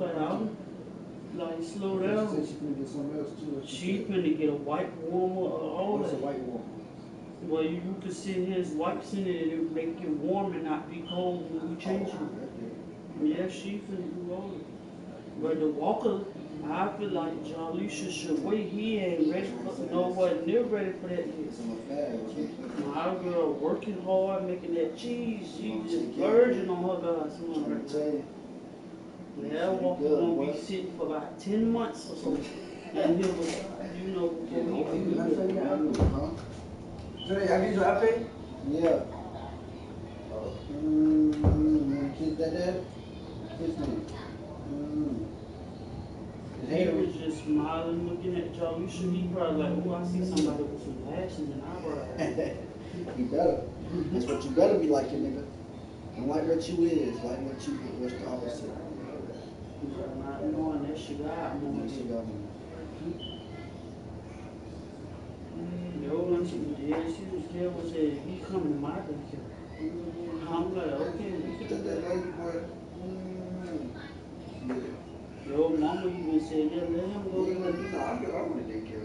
Like slow down.
She finna get something else too.
She finna get a white warmer or all that.
What's a white warmer?
Well, you can sit his wipes in it and it will make you warm and not be cold when you change it. Yeah, she finna do all that. But the walker, I feel like Jalisha should wait. He ain't ready for no one near ready for that yet. My girl working hard, making that cheese. She just virgin on her God's son. That walker gonna be sitting for about 10 months or so. And he'll, before he can
So have you dropped it? Yeah. Kiss that dad? Kiss me.
He was just smiling, looking at Jalisha. He probably like, oh, I see somebody with some lashes and eyebrows.
You better. That's what you better be like, nigga. Don't like what you is, like what you get. What's the opposite?
Not knowing that she got more. She was there and said, he coming to my daycare. I'm like, okay, we can do that. Yo, mama even said, yeah, let him go.
I want to daycare.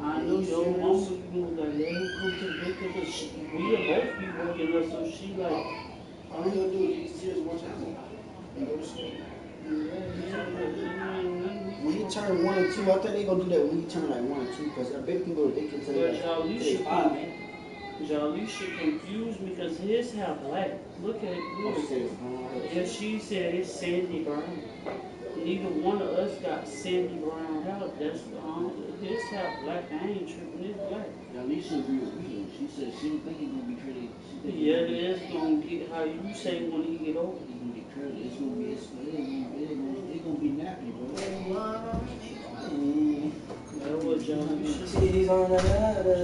I know your mama even was like, let him come to the daycare, but we'll both be working her, so she like,
all you gonna do is eat cereal one time and go to school. When he turned 1 or 2, I think they gonna do that when he turned like 1 or 2, because I bet people they can tell you like,
Jalisha confused me because his have black. Look at it. Look. Yeah, she said it's sandy brown. Neither one of us got sandy brown hair. That's his have black. I ain't tripping. It's black.
Jalisha agreed with me. She said she don't think he's gonna be pretty.
Yeah, it's gonna get how you say when he get older.
He's gonna get curly. It's gonna be be nappy, bro.
That was Jalisha.
Titties on the ladder,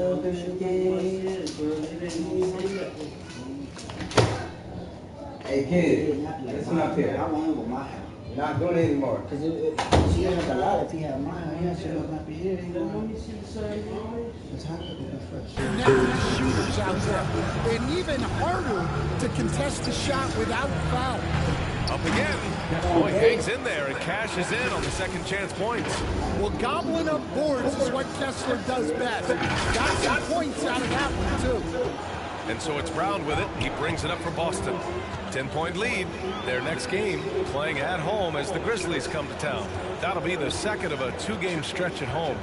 hey kid, that's not fair. I want him with my hair. You're not doing it anymore. Because she didn't have a lot if he had my hair. Yeah, she don't have to hear it anymore. It's hard to be fresh.
Shooters out there. And even harder to contest the shot without foul.
Up again. Boy, hangs in there and cashes in on the second chance points.
Well, gobbling up boards is what Kessler does best. Got some points out of that one, too.
And so it's Brown with it. He brings it up for Boston. 10-point lead. Their next game playing at home as the Grizzlies come to town. That'll be the second of a 2-game stretch at home.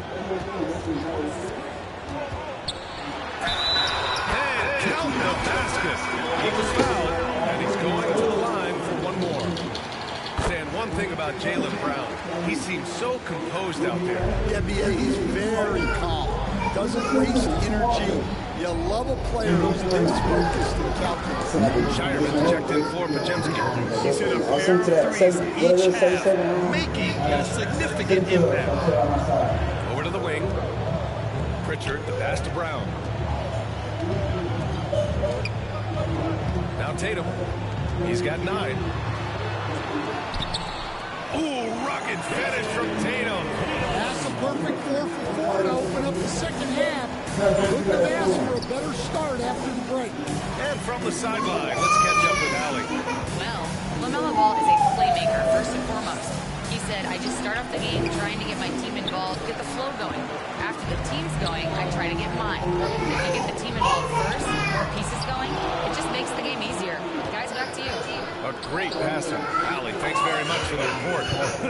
And count the basket. He was fouled, and he's going to the line for one more. Saying one thing about Jaylen Brown, he seems so composed out there.
Yeah, B.A., he's very calm. Doesn't waste energy. You love a player who's this focused and calculated.
Shireman checked in for Pajemski.
He's hit a pair of threes each half, making a significant impact.
Over to the wing. Pritchard, the pass to Brown. Now Tatum. He's got 9. Ooh, rugged finish from Tatum.
That's a perfect 4 for 4 to open up the second half. Couldn't have asked for a better start after the break.
And from the sideline, let's catch up with Allie.
Well, LaMelo Ball is a playmaker, first and foremost. He said, I just start off the game trying to get my team involved, get the flow going. After the team's going, I try to get mine. If you get the team involved first, more pieces going, it just makes the game easier. Guys, back to you.
A great passer. Allie, thanks very much for the report.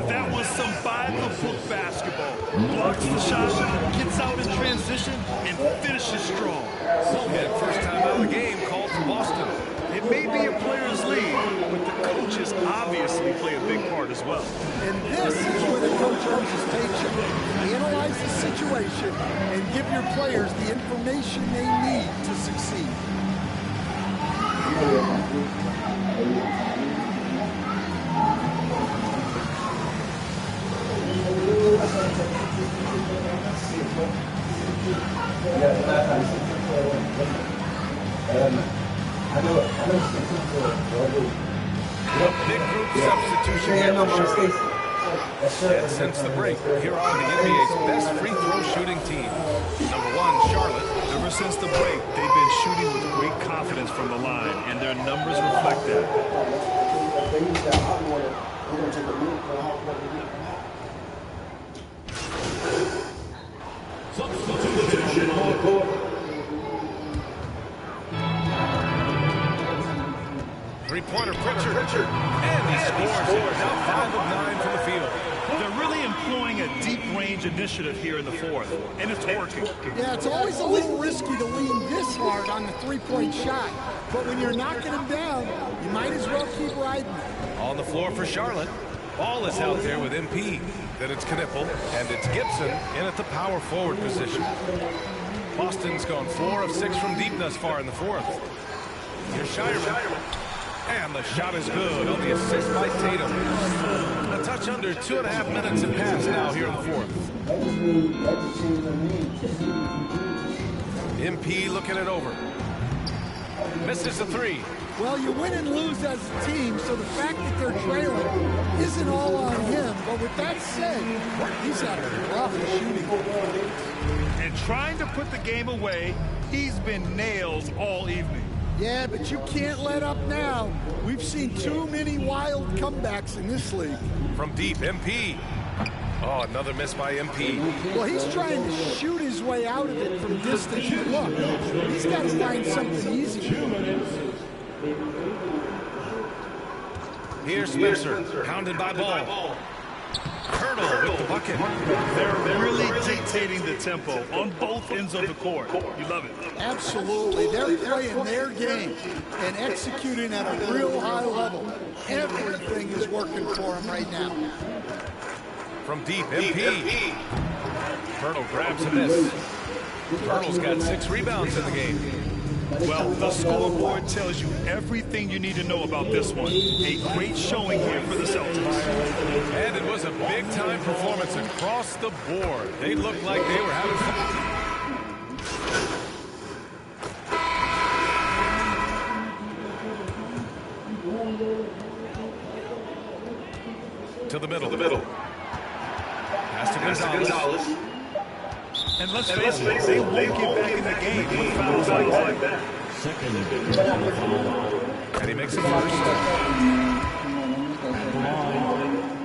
That was some by-the-book basketball. Blocks the shot, gets out in transition, and finishes strong.
And first time out of the game called for Boston.
It may be a player's lead, but the coaches obviously play a big part as well.
And this is where the coach earns his paycheck. Analyze the situation and give your players the information they need to succeed.
Big group substitution here for Charlotte. And since the break, here are the NBA's best free throw shooting team. Number 1, Charlotte.
Ever since the break, they've been shooting with great confidence from the line, and their numbers reflect that.
Substitution on the court.
Three-pointer Pritchard. And he scores it. Now 5 of 9 from the field.
They're really employing a deep-range initiative here in the fourth, and it's working.
Yeah, it's always a little risky to lean this hard on the three-point shot. But when you're knocking them down, you might as well keep riding.
On the floor for Charlotte. Ball is out there with MP. Then it's Knipple, and it's Gibson in at the power forward position. Boston's gone 4 of 6 from deep thus far in the fourth. Here's Shireman. And the shot is good on the assist by Tatum. A touch under 2.5 minutes have passed now here in the fourth. MP looking it over. Misses the 3.
Well, you win and lose as a team, so the fact that they're trailing isn't all on him. But with that said, he's had a rough shooting.
And trying to put the game away, he's been nails all evening.
Yeah, but you can't let up now. We've seen too many wild comebacks in this league.
From deep, MP. Oh, another miss by MP.
Well, he's trying to shoot his way out of it from distance. Look, he's got to find something easy.
Here's Spencer, pounded by Ball. Colonel with the bucket.
They're really dictating the tempo on both ends of the court. You love it.
Absolutely. They're playing their game and executing at a real high level. Everything is working for them right now.
From deep, MP. Colonel grabs a miss. Colonel's got 6 rebounds in the game.
Well, the scoreboard tells you everything you need to know about this one. A great showing here for the Celtics.
And it was a big-time performance across the board. They looked like they were having fun. To the middle. Pass to Gonzalez.
And let's face it, they won't get back in the game with fouls like that.
Second personal foul.
And he makes it first.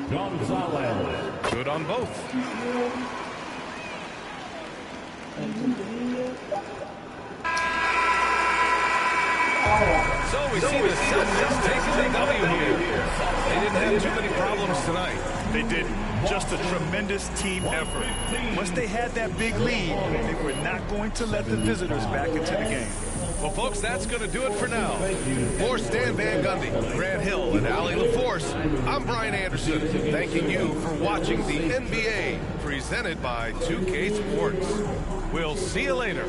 Gonzalez.
Good on both. So we see the Celtics taking the W here. They didn't have too many problems tonight.
They didn't. Just a tremendous team effort. Once they had that big lead, they were not going to let the visitors back into the game.
Well, folks, that's going to do it for now. For Stan Van Gundy, Grant Hill, and Allie LaForce, I'm Brian Anderson, thanking you for watching the NBA presented by 2K Sports. We'll see you later.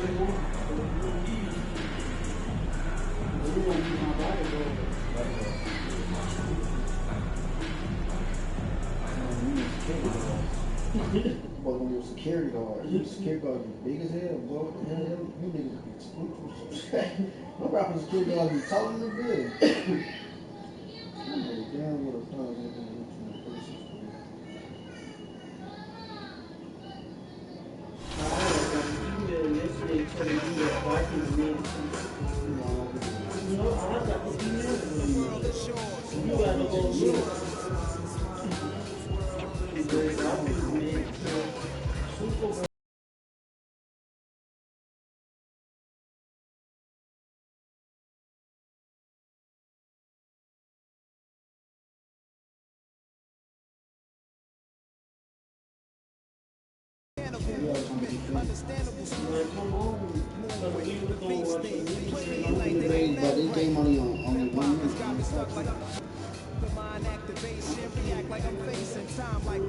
Boy, when you're a security guard, security guard is big as hell, boy. What the hell? You niggas be exclusive. No rapping security guard be taller than this. I'm down with a phone.
Yesterday telling me that Vikings made no, I got the email from you. You gotta go look. The Vikings made Super Bowl.
But they game only on the one.
The mind activation, react like I'm facing time like